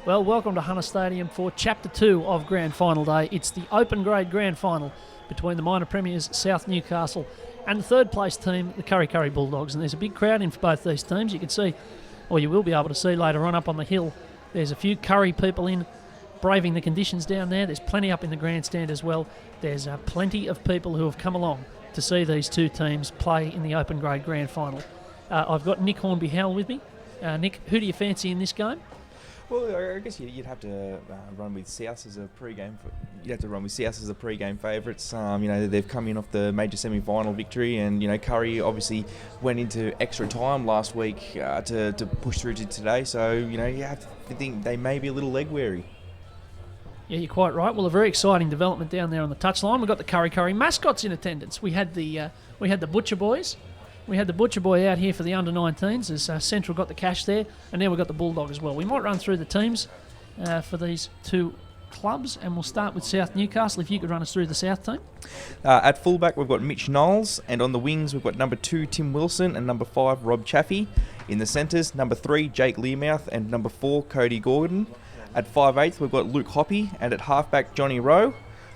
Well, welcome to Hunter Stadium for Chapter 2 of Grand Final Day. It's the open grade Grand Final between the minor premiers South Newcastle and the third place team, the Kurri Bulldogs. And there's a big crowd in for both these teams. You can see, or you will be able to see later on up on the hill, there's a few Kurri people in braving the conditions down there. There's plenty up in the grandstand as well. There's plenty of people who have come along to see these two teams play in the open grade Grand Final. I've got Nick Hornby-Howell with me. Nick, who do you fancy in this game? Well, I guess you'd have to run with South as a pre-game. You'd have to run with South as the pre-game favourites. They've come in off the major semi-final victory, and Kurri obviously went into extra time last week to push through to today. So you have to think they may be a little leg weary. Yeah, you're quite right. Well, a very exciting development down there on the touchline. We've got the Kurri mascots in attendance. We had the Butcher Boys. We had the Butcher Boy out here for the under-19s as Central got the cash there, and now we've got the Bulldog as well. We might run through the teams for these two clubs, and we'll start with South Newcastle. If you could run us through the South team. At fullback, we've got Mitch Knowles, and on the wings, we've got number 2, Tim Wilson, and number 5, Rob Chaffee. In the centres, number 3, Jake Learmouth, and number 4, Cody Gordon. At 5/8, we've got Luke Hoppy, and at halfback, Johnny Rowe.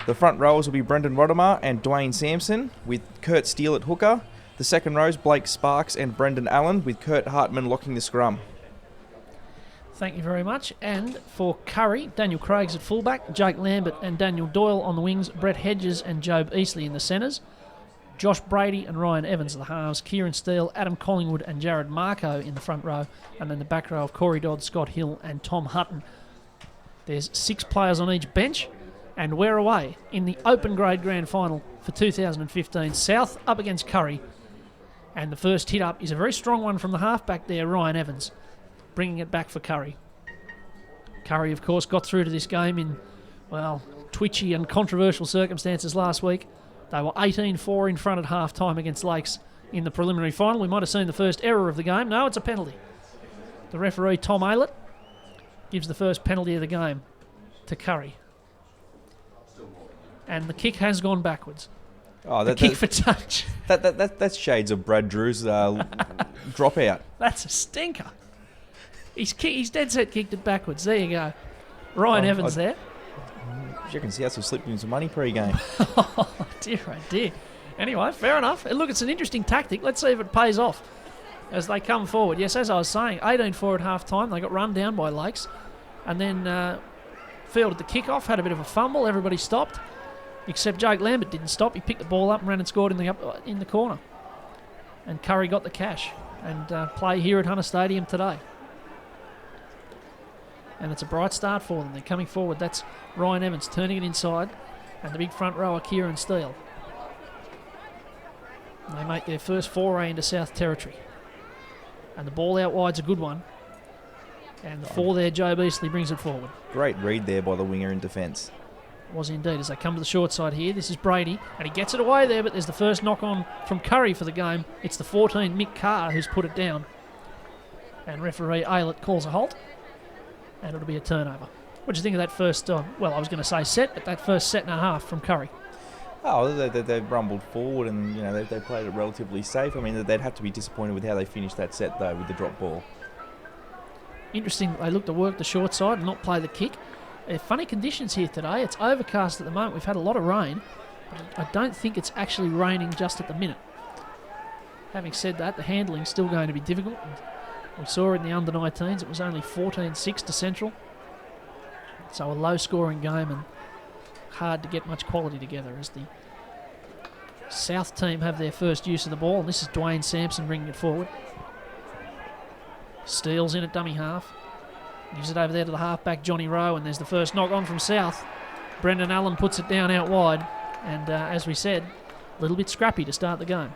The front rows will be Brendan Rodimer and Dwayne Sampson, with Kurt Steele at hooker. The second rows, Blake Sparks and Brendan Allen, with Kurt Hartman locking the scrum. Thank you very much. And for Kurri, Daniel Craig's at fullback, Jake Lambert and Daniel Doyle on the wings, Brett Hedges and Job Eastley in the centres, Josh Brady and Ryan Evans at the halves, Kieran Steele, Adam Collingwood and Jared Marco in the front row, and then the back row of Corey Dodd, Scott Hill and Tom Hutton. There's 6 players on each bench, and we're away in the open grade grand final for 2015. South up against Kurri. And the first hit up is a very strong one from the halfback there, Ryan Evans, bringing it back for Kurri. Kurri, of course, got through to this game in, twitchy and controversial circumstances last week. They were 18-4 in front at half-time against Lakes in the preliminary final. We might have seen the first error of the game. No, it's a penalty. The referee, Tom Aylett, gives the first penalty of the game to Kurri. And the kick has gone backwards. Oh, the kick for touch. That's shades of Brad Drew's dropout. That's a stinker. He's dead set kicked it backwards. There you go. Ryan Evans there. You can see us have slipped in some money pre-game. Oh, dear. Anyway, fair enough. Look, it's an interesting tactic. Let's see if it pays off as they come forward. Yes, as I was saying, 18-4 at half-time. They got run down by Lakes and then fielded the kick-off, had a bit of a fumble. Everybody stopped. Except Jake Lambert didn't stop. He picked the ball up and ran and scored in the corner. And Kurri got the cash and play here at Hunter Stadium today. And it's a bright start for them. They're coming forward. That's Ryan Evans turning it inside. And the big front rower, Kieran Steele. And they make their first foray into South Territory. And the ball out wide's a good one. And the 4 there, Joe Beasley brings it forward. Great read there by the winger in defence. Was indeed, as they come to the short side here. This is Brady, and he gets it away there, but there's the first knock-on from Kurri for the game. It's the 14, Mick Carr, who's put it down. And referee Aylett calls a halt, and it'll be a turnover. What do you think of that first, I was going to say set, but that first set and a half from Kurri? Oh, they've rumbled forward, and they played it relatively safe. I mean, they'd have to be disappointed with how they finished that set, though, with the drop ball. Interesting, they look to work the short side and not play the kick. Funny conditions here today. It's overcast at the moment. We've had a lot of rain, but I don't think it's actually raining just at the minute. Having said that, the handling's still going to be difficult. We saw in the under-19s, it was only 14-6 to Central. So a low-scoring game and hard to get much quality together as the South team have their first use of the ball. And this is Dwayne Sampson bringing it forward. Steele's in at dummy half. Gives it over there to the halfback, Johnny Rowe, and there's the first knock-on from South. Brendan Allen puts it down out wide, and as we said, a little bit scrappy to start the game.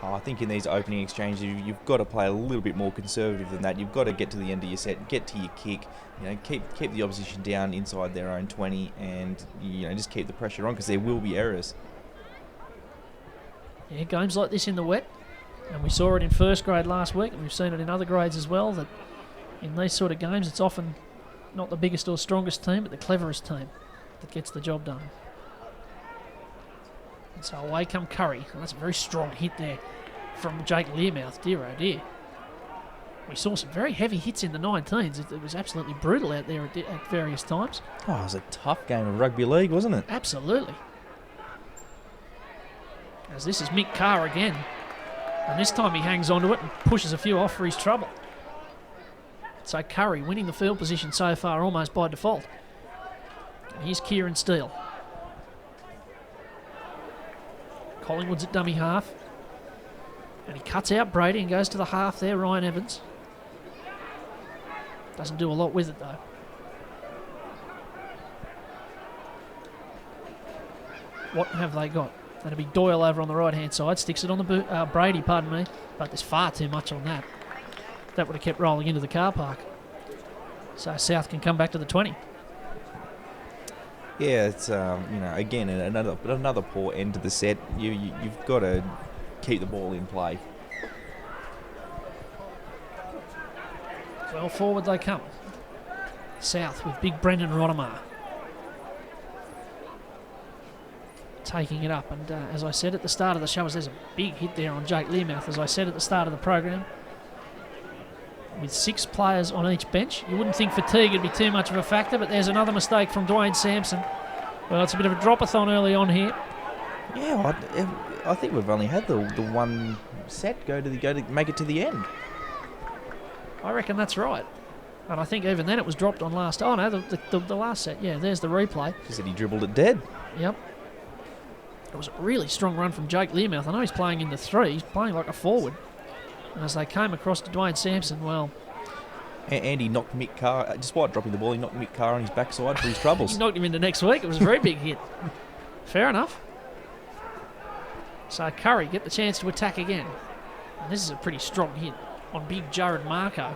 I think in these opening exchanges, you've got to play a little bit more conservative than that. You've got to get to the end of your set, get to your kick, keep the opposition down inside their own 20, and just keep the pressure on because there will be errors. Yeah, games like this in the wet, and we saw it in first grade last week, and we've seen it in other grades as well, that in these sort of games, it's often not the biggest or strongest team, but the cleverest team that gets the job done. And so away come Kurri. And that's a very strong hit there from Jake Learmouth. Dear, oh dear. We saw some very heavy hits in the 19s. It was absolutely brutal out there at various times. Oh, it was a tough game of rugby league, wasn't it? Absolutely. As this is Mick Carr again. And this time he hangs onto it and pushes a few off for his trouble. So Kurri winning the field position so far almost by default. And here's Kieran Steele. Collingwood's at dummy half. And he cuts out Brady and goes to the half there, Ryan Evans. Doesn't do a lot with it though. What have they got? That'll be Doyle over on the right hand side. Sticks it on the Brady, pardon me. But there's far too much on that. That would have kept rolling into the car park. So South can come back to the 20. Yeah, it's again another poor end to the set. You've got to keep the ball in play. Well, forward they come. South with big Brendan Rottemar taking it up, and as I said at the start of the show, there's a big hit there on Jake Learmouth. As I said at the start of the program, with 6 players on each bench, you wouldn't think fatigue would be too much of a factor, but there's another mistake from Dwayne Sampson. Well, it's a bit of a drop-a-thon early on here. Yeah, I think we've only had the one set go to make it to the end. I reckon that's right. And I think even then it was dropped on last... Oh, no, the last set. Yeah, there's the replay. He said he dribbled it dead. Yep. It was a really strong run from Jake Learmouth. I know he's playing in the 3. He's playing like a forward. And as they came across to Dwayne Sampson, well... And he knocked Mick Carr, despite dropping the ball, he knocked Mick Carr on his backside for his troubles. He knocked him into next week. It was a very big hit. Fair enough. So Kurri get the chance to attack again. And this is a pretty strong hit on big Jared Marco.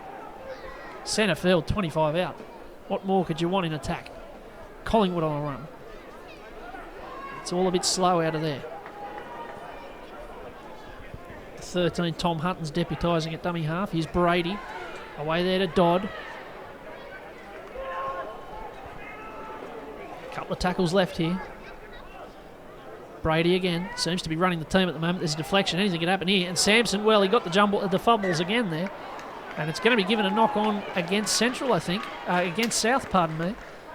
Centre field, 25 out. What more could you want in attack? Collingwood on a run. It's all a bit slow out of there. 13, Tom Hutton's deputising at dummy half. Here's Brady. Away there to Dodd. Couple of tackles left here. Brady again. Seems to be running the team at the moment. There's a deflection. Anything can happen here. And Sampson, well, he got the fumbles again there. And it's going to be given a knock on against Central, I think. Against South, pardon me.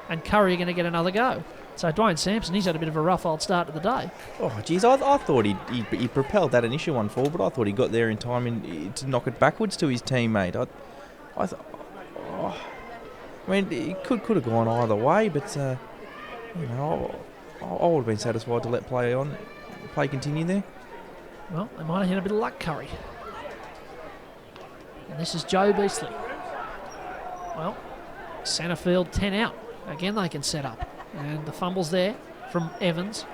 And Kurri are going to get another go. So Dwayne Sampson, he's had a bit of a rough old start to the day. Oh, geez, I thought he propelled that initial one forward, but I thought he got there in time to knock it backwards to his teammate. I mean, it could have gone either way, but I would have been satisfied to let play continue there. Well, they might have had a bit of luck, Kurri. And this is Joe Beasley. Well, centre field 10 out. Again, they can set up. And the fumble's there from Evans.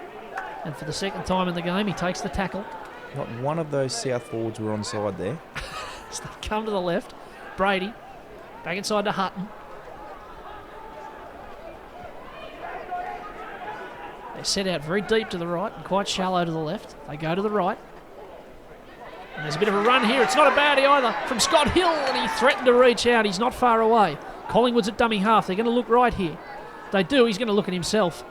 And for the second time in the game, he takes the tackle. Not one of those South forwards were onside there. So they come to the left. Brady, back inside to Hutton. They set out very deep to the right and quite shallow to the left. They go to the right. And there's a bit of a run here. It's not a baddie either from Scott Hill, and he threatened to reach out. He's not far away. Collingwood's at dummy half. They're going to look right here. They do. He's going to look at himself.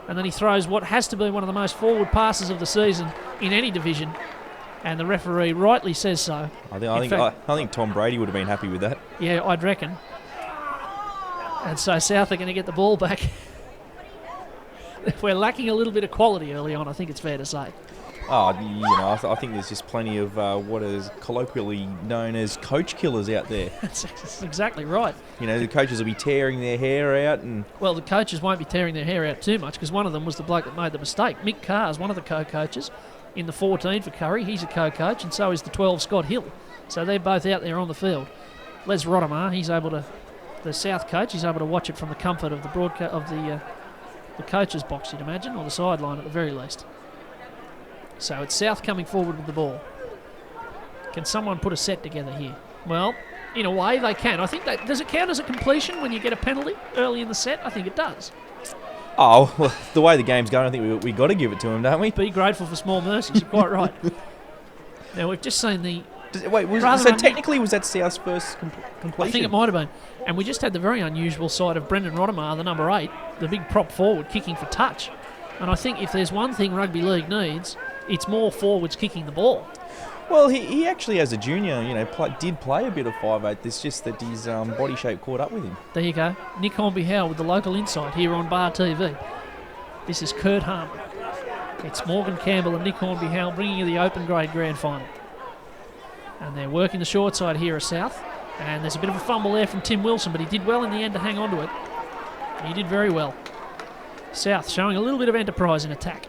And then he throws what has to be one of the most forward passes of the season in any division. And the referee rightly says so. I think Tom Brady would have been happy with that. Yeah, I'd reckon. And so South are going to get the ball back. We're lacking a little bit of quality early on, I think it's fair to say. I think there's just plenty of what is colloquially known as coach killers out there. That's exactly right. The coaches will be tearing their hair out. Well, the coaches won't be tearing their hair out too much because one of them was the bloke that made the mistake. Mick Carr is one of the co-coaches. In the 14 for Kurri, he's a co-coach, and so is the 12, Scott Hill. So they're both out there on the field. Les Rottemar, the South coach, he's able to watch it from the comfort of the coach's box, you'd imagine, or the sideline at the very least. So it's South coming forward with the ball. Can someone put a set together here? Well, in a way they can. I think does it count as a completion when you get a penalty early in the set? I think it does. Oh, well, the way the game's going, I think we got to give it to him, don't we? Be grateful for small mercies. You're quite right. Now we've just seen the. Technically was that South's first completion? I think it might have been. And we just had the very unusual side of Brendan Rottemar, the number 8, the big prop forward, kicking for touch. And I think if there's one thing rugby league needs, it's more forwards kicking the ball. Well, he actually, as a junior, did play a bit of 5'8". It's just that his body shape caught up with him. There you go. Nick Hornby-Howe with the local insight here on Bar TV. This is Kurt Harmon. It's Morgan Campbell and Nick Hornby-Howe bringing you the open grade grand final. And they're working the short side here at South. And there's a bit of a fumble there from Tim Wilson, but he did well in the end to hang on to it. He did very well. South showing a little bit of enterprise in attack.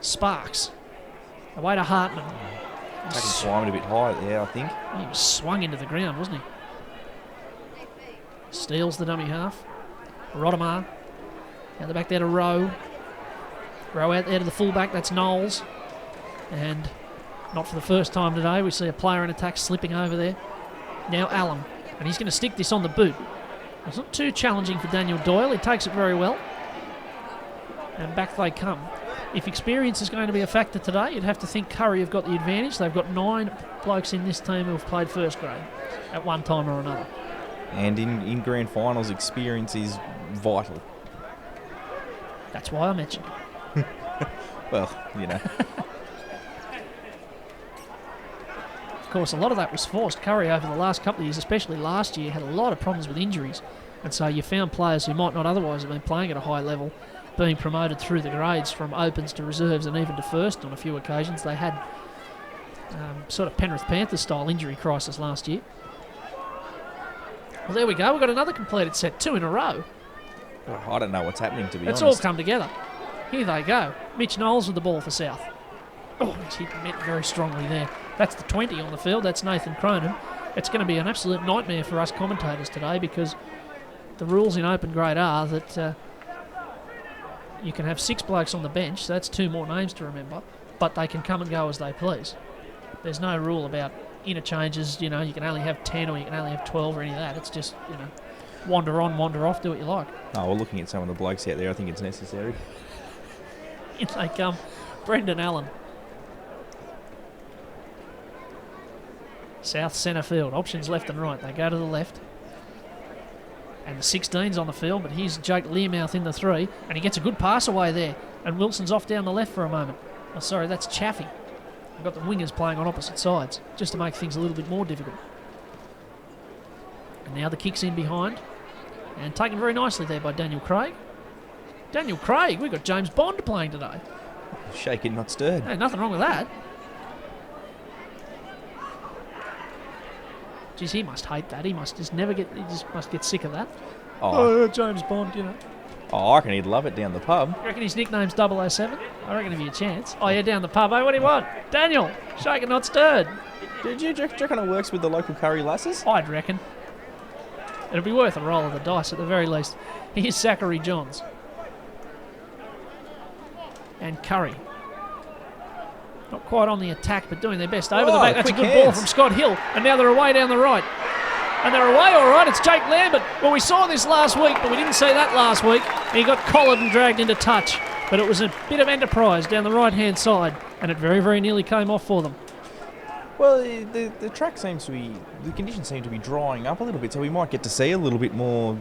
Sparks. Away to Hartman. Taking climbing a bit high there, I think. He was swung into the ground, wasn't he? Steals the dummy half. Rottamar. Out the back there to Rowe. Rowe out there to the fullback, that's Knowles. And not for the first time today, we see a player in attack slipping over there. Now Allen. And he's going to stick this on the boot. It's not too challenging for Daniel Doyle. He takes it very well. And back they come. If experience is going to be a factor today, you'd have to think Kurri have got the advantage. They've got 9 blokes in this team who have played first grade at one time or another. And in grand finals, experience is vital. That's why I mentioned it. Well, Of course, a lot of that was forced. Kurri over the last couple of years, especially last year, had a lot of problems with injuries. And so you found players who might not otherwise have been playing at a high level being promoted through the grades from opens to reserves and even to first on a few occasions. They had sort of Penrith Panthers style injury crisis last year. Well, there we go. We've got another completed set, 2 in a row. I don't know what's happening, to be honest. It's all come together. Here they go. Mitch Knowles with the ball for South. Oh, he's hit Met very strongly there. That's the 20 on the field. That's Nathan Cronin. It's going to be an absolute nightmare for us commentators today because the rules in open grade are that you can have 6 blokes on the bench, so that's 2 more names to remember, but they can come and go as they please. There's no rule about interchanges, you can only have 10 or you can only have 12 or any of that. It's just, wander on, wander off, do what you like. Oh, well, looking at some of the blokes out there, I think it's necessary. In they come. Brendan Allen. South centre field. Options left and right. They go to the left. And the 16's on the field, but here's Jake Learmouth in the 3, and he gets a good pass away there. And Wilson's off down the left for a moment. Oh, sorry, that's Chaffey. We've got the wingers playing on opposite sides, just to make things a little bit more difficult. And now the kick's in behind. And taken very nicely there by Daniel Craig. Daniel Craig, we've got James Bond playing today. Shaken, not stirred. Hey, nothing wrong with that. Geez, he must hate that. He just must get sick of that. Oh, James Bond, Oh, I reckon he'd love it down the pub. You reckon his nickname's 007? I reckon if you a chance. Oh, yeah, down the pub. Hey, what do you want? Daniel, shaken, not stirred. Do you reckon it works with the local curry lasses? I'd reckon. It'll be worth a roll of the dice at the very least. Here's Zachary Johns. And Kurri. Not quite on the attack, but doing their best over the back. That's a good ball from Scott Hill. And now they're away down the right. And they're away all right. It's Jake Lambert. Well, we saw this last week, but we didn't see that last week. He got collared and dragged into touch. But it was a bit of enterprise down the right-hand side. And it very, very nearly came off for them. Well, the track seems to be... The conditions seem to be drying up a little bit, so we might get to see a little bit more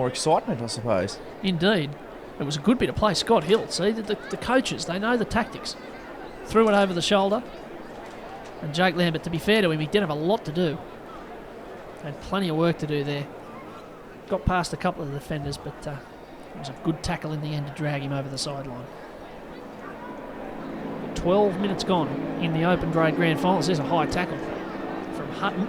excitement, I suppose. Indeed. It was a good bit of play. Scott Hill, see, the coaches, they know the tactics. Threw it over the shoulder. And Jake Lambert, to be fair to him, he did have a lot to do. Had plenty of work to do there. Got past a couple of the defenders, but it was a good tackle in the end to drag him over the sideline. 12 minutes gone in the open grade grand finals. There's a high tackle from Hutton.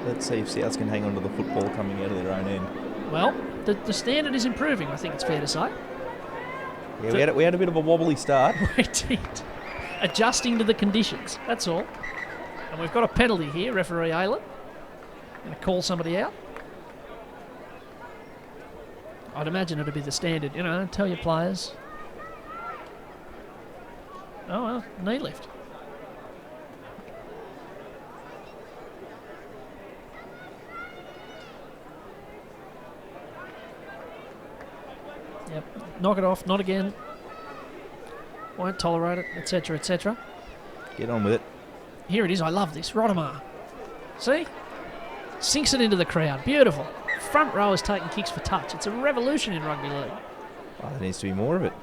Let's see if Souths can hang on to the football coming out of their own end. Well, the standard is improving, I think it's fair to say. Yeah, we had a bit of a wobbly start. We did. Adjusting to the conditions, that's all. And we've got a penalty here, referee Ayler. Going to call somebody out. I'd imagine it'd be the standard, tell your players. Oh, well, knee lift. Yep, knock it off, not again. Won't tolerate it, etc., etc. Get on with it. Here it is, I love this, Rottamar. See? Sinks it into the crowd, beautiful. Front row is taking kicks for touch. It's a revolution in rugby league. Oh, there needs to be more of it.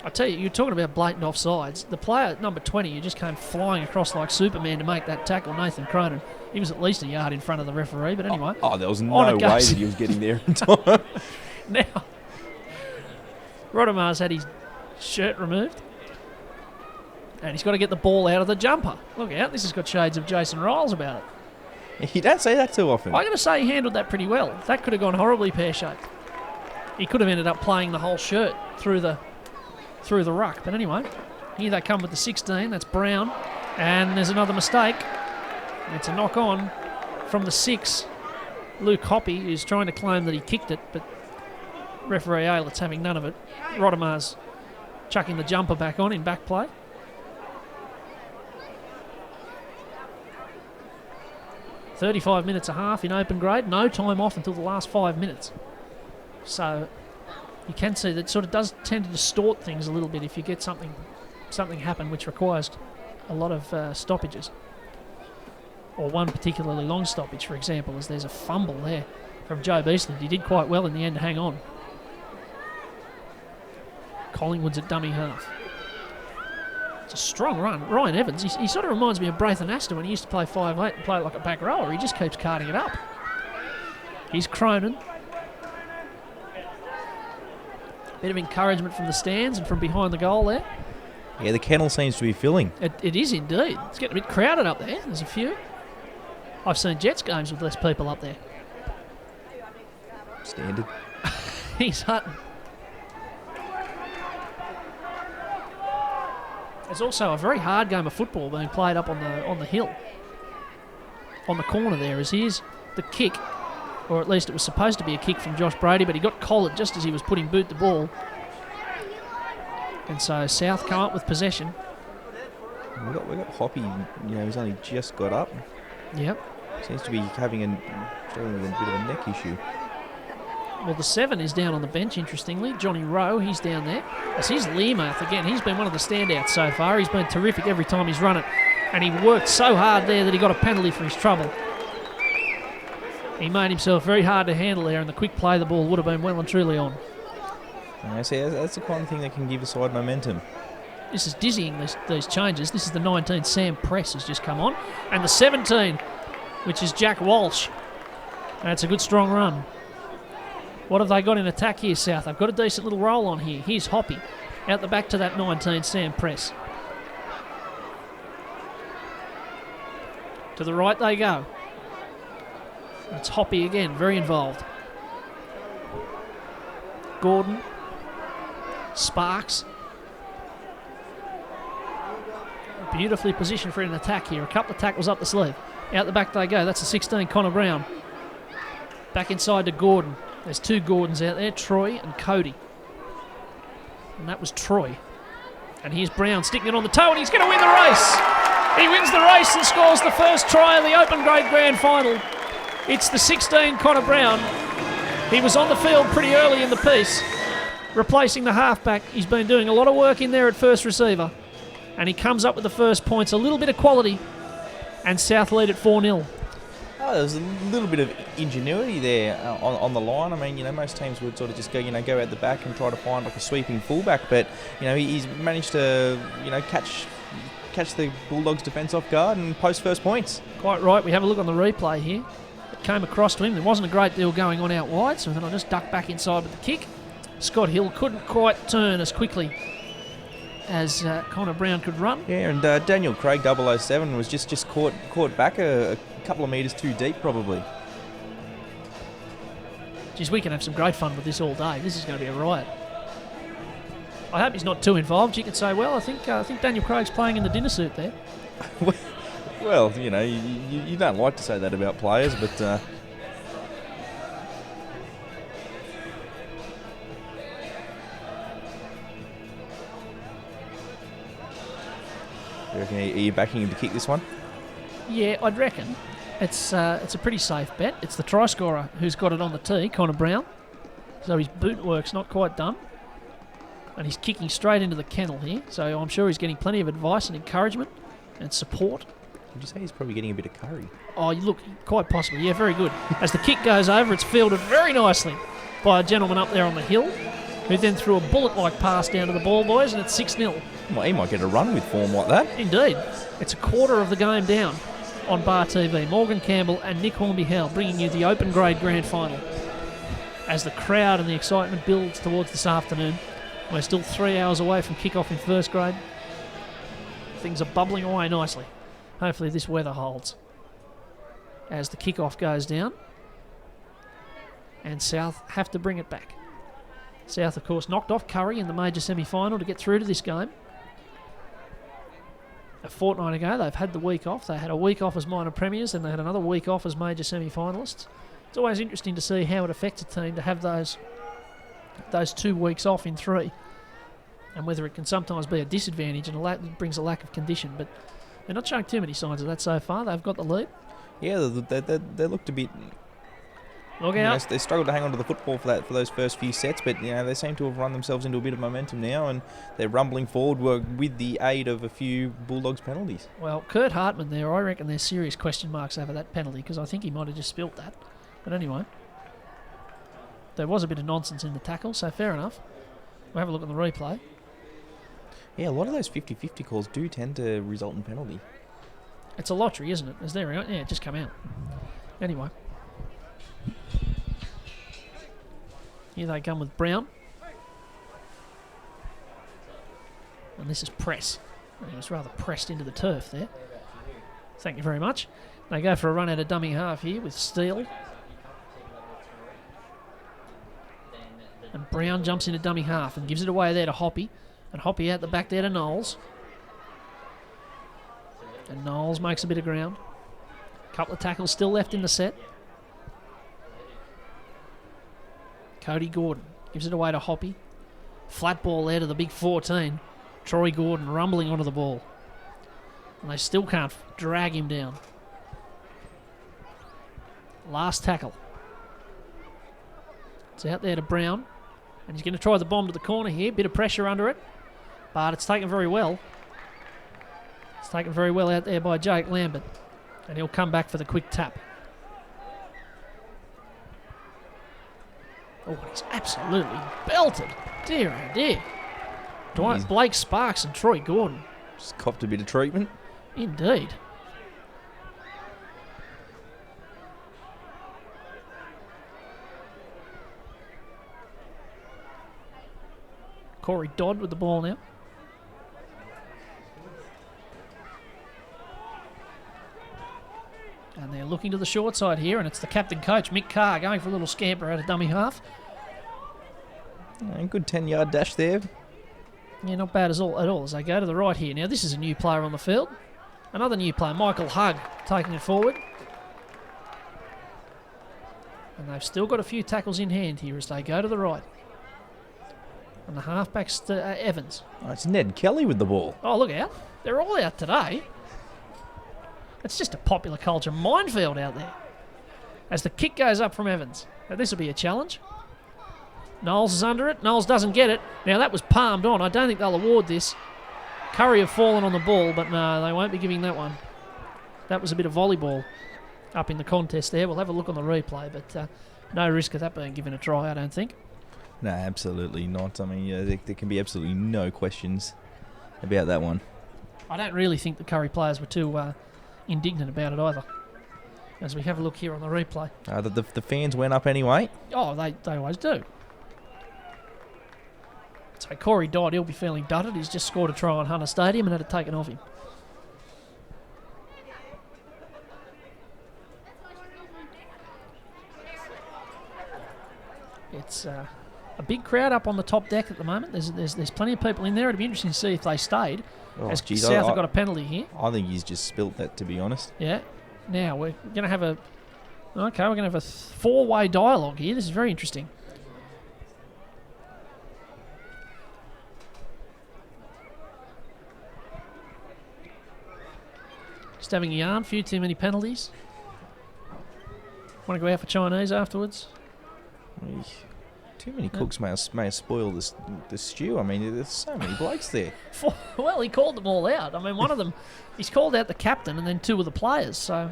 I tell you, you're talking about blatant offsides. The player at number 20 who just came flying across like Superman to make that tackle, Nathan Cronin, he was at least a yard in front of the referee, but anyway. Oh, there was no way that he was getting there in time. Now, Rodimar's had his shirt removed, and he's got to get the ball out of the jumper. Look out, this has got shades of Jason Riles about it. You don't say that too often. I'm going to say he handled that pretty well. That could have gone horribly pear-shaped. He could have ended up playing the whole shirt through the ruck. But anyway, here they come with the 16. That's Brown. And there's another mistake. It's a knock-on from the 6. Luke Hoppy, who's trying to claim that he kicked it, but referee Aylett's having none of it. Rodimar's chucking the jumper back on in back play. "35 minutes a half in open grade. No time off until the last 5 minutes." So you can see that sort of does tend to distort things a little bit if you get something happen which requires a lot of stoppages. Or one particularly long stoppage, for example, as there's a fumble there from Joe Eastland. He did quite well in the end to hang on. Collingwood's at dummy half. It's a strong run. Ryan Evans, he sort of reminds me of Braithen Astor when he used to play 5'8" and play like a back rower. He just keeps carting it up. Here's Cronin. Bit of encouragement from the stands and from behind the goal there. Yeah, the kennel seems to be filling. It is indeed. It's getting a bit crowded up there. There's a few. I've seen Jets games with less people up there. Standard. He's Hutton. There's also a very hard game of football being played up on the hill. On the corner there, as here's the kick, or at least it was supposed to be a kick from Josh Brady, but he got collared just as he was putting boot the ball. And so South come up with possession. We got Hoppy, he's only just got up. Yep. Seems to be struggling with a bit of a neck issue. Well, the 7 is down on the bench, interestingly. Johnny Rowe, he's down there. As he's Learmouth again. He's been one of the standouts so far. He's been terrific every time he's run it. And he worked so hard there that he got a penalty for his trouble. He made himself very hard to handle there, and the quick play, the ball would have been well and truly on. I see, that's the kind of thing that can give a side momentum. This is dizzying, these changes. This is the 19, Sam Press has just come on. And the 17, which is Jack Walsh. That's a good strong run. What have they got in attack here, South? They've got a decent little roll on here. Here's Hoppy. Out the back to that 19, Sam Press. To the right they go. It's Hoppy again, very involved. Gordon. Sparks. Beautifully positioned for an attack here. A couple of tackles up the sleeve. Out the back they go. That's the 16, Connor Brown. Back inside to Gordon. There's 2 Gordons out there, Troy and Cody. And that was Troy. And here's Brown sticking it on the toe, and he's going to win the race. He wins the race and scores the first try of the Open Grade Grand Final. It's the 16, Connor Brown. He was on the field pretty early in the piece, replacing the halfback. He's been doing a lot of work in there at first receiver. And he comes up with the first points. A little bit of quality. And South lead at 4-0. Oh, there's a little bit of ingenuity there on the line. I mean, most teams would sort of just go out the back and try to find like a sweeping fullback, but he's managed to catch the Bulldogs' defence off guard and post first points. Quite right. We have a look on the replay here. It came across to him. There wasn't a great deal going on out wide, so then I just ducked back inside with the kick. Scott Hill couldn't quite turn as quickly as Connor Brown could run. Yeah, and Daniel Craig 007 was just caught back a couple of metres too deep, probably. Geez, we can have some great fun with this all day. This is going to be a riot. I hope he's not too involved. You could say, well, I think Daniel Craig's playing in the dinner suit there. Well, you don't like to say that about players, but... Are you backing him to kick this one? Yeah, I'd reckon. It's a pretty safe bet. It's the try scorer who's got it on the tee, Connor Brown. So his boot work's not quite done. And he's kicking straight into the kennel here. So I'm sure he's getting plenty of advice and encouragement and support. Would you say he's probably getting a bit of curry? Oh, look, quite possibly. Yeah, very good. As the kick goes over, it's fielded very nicely by a gentleman up there on the hill. who then threw a bullet-like pass down to the ball boys, and it's 6-0. Well, he might get a run with form like that. Indeed. It's a quarter of the game down on Bar TV. Morgan Campbell and Nick Hornby-Howell bringing you the Open Grade Grand Final. As the crowd and the excitement builds towards this afternoon, we're still 3 hours away from kick-off in first grade. Things are bubbling away nicely. Hopefully this weather holds. As the kick-off goes down, and South have to bring it back. South, of course, knocked off Kurri in the major semi-final to get through to this game. A fortnight ago, they've had the week off. They had a week off as minor premiers, and they had another week off as major semi-finalists. It's always interesting to see how it affects a team to have those 2 weeks off in 3, and whether it can sometimes be a disadvantage and brings a lack of condition. But they're not showing too many signs of that so far. They've got the lead. Yeah, they looked a bit... Look out. They struggled to hang on to the football for those first few sets, but they seem to have run themselves into a bit of momentum now, and they're rumbling forward with the aid of a few Bulldogs penalties. Well, Kurt Hartman there, I reckon there's serious question marks over that penalty, because I think he might have just spilt that. But anyway, there was a bit of nonsense in the tackle, so fair enough. We'll have a look at the replay. Yeah, a lot of those 50-50 calls do tend to result in penalty. It's a lottery, isn't it? Is there? Yeah, it just come out. Anyway. Here they come with Brown. And this is press. He was rather pressed into the turf there. Thank you very much. They go for a run out of dummy half here with Steele. And Brown jumps into dummy half and gives it away there to Hoppy. And Hoppy out the back there to Knowles. And Knowles makes a bit of ground. Couple of tackles still left in the set. Cody Gordon gives it away to Hoppy. Flat ball there to the big 14. Troy Gordon rumbling onto the ball. And they still can't drag him down. Last tackle. It's out there to Brown. And he's going to try the bomb to the corner here. Bit of pressure under it. But it's taken very well. It's taken very well out there by Jake Lambert. And he'll come back for the quick tap. Oh, he's absolutely belted. Dear, oh dear. Blake Sparks and Troy Gordon. Just copped a bit of treatment. Indeed. Corey Dodd with the ball now. And they're looking to the short side here, and it's the captain coach, Mick Carr, going for a little scamper out of dummy half. Good 10-yard dash there. Yeah, not bad at all as they go to the right here. Now, this is a new player on the field. Another new player, Michael Hugg, taking it forward. And they've still got a few tackles in hand here as they go to the right. And the halfback's Evans. Oh, it's Ned Kelly with the ball. Oh, look out. They're all out today. It's just a popular culture minefield out there. As the kick goes up from Evans. Now, this will be a challenge. Knowles is under it. Knowles doesn't get it. Now, that was palmed on. I don't think they'll award this. Kurri have fallen on the ball, but no, they won't be giving that one. That was a bit of volleyball up in the contest there. We'll have a look on the replay, but no risk of that being given a try, I don't think. No, absolutely not. I mean, there can be absolutely no questions about that one. I don't really think the Kurri players were too indignant about it either. As we have a look here on the replay. The fans went up anyway. Oh, they always do. So Corey Dodd, he'll be feeling gutted. He's just scored a try on Hunter Stadium and had it taken off him. It's a big crowd up on the top deck at the moment. There's plenty of people in there. It'd be interesting to see if they stayed. As South have got a penalty here. I think he's just spilt that, to be honest. Yeah. Now we're going to have a four-way dialogue here. This is very interesting. Just having a yarn. Few too many penalties. Want to go out for Chinese afterwards? Too many cooks may have spoiled the stew. I mean, there's so many blokes there. Well, he called them all out. I mean, one of them, he's called out the captain and then two of the players. So,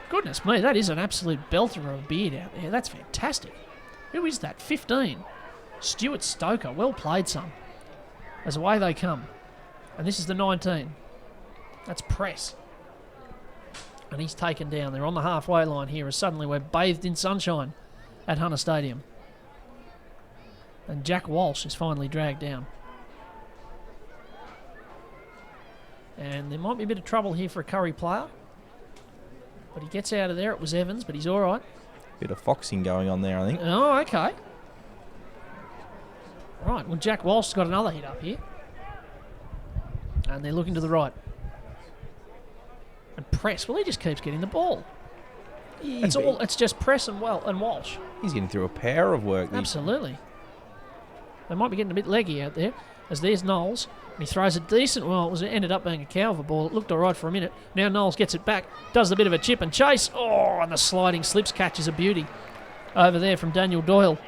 goodness me, that is an absolute belter of a beard out there. That's fantastic. Who is that? 15. Stuart Stoker, well played, son. As away they come. And this is the 19. That's press. And he's taken down. They're on the halfway line here as suddenly we're bathed in sunshine at Hunter Stadium. And Jack Walsh is finally dragged down. And there might be a bit of trouble here for a Kurri player. But he gets out of there. It was Evans, but he's all right. Bit of foxing going on there, I think. Oh, okay. Right, well, Jack Walsh's got another hit up here. And they're looking to the right. And Press, well, he just keeps getting the ball. It's just Press and Walsh. He's getting through a power of work. Absolutely. They might be getting a bit leggy out there. As there's Knowles. And he throws a decent, it ended up being a Calver ball. It looked all right for a minute. Now Knowles gets it back, does a bit of a chip and chase. Oh, and the sliding slips catch is a beauty over there from Daniel Doyle.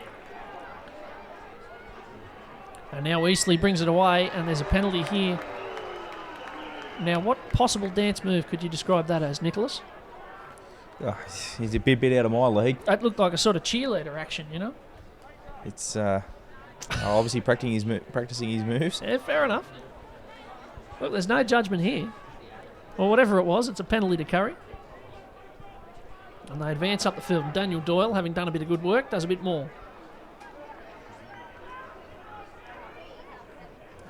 And now Eastley brings it away, and there's a penalty here. Now, what possible dance move could you describe that as, Nicholas? Oh, he's a bit out of my league. That looked like a sort of cheerleader action, you know? It's obviously practicing his moves. Yeah, fair enough. Look, there's no judgment here. Or whatever it was, it's a penalty to Kurri. And they advance up the field. And Daniel Doyle, having done a bit of good work, does a bit more.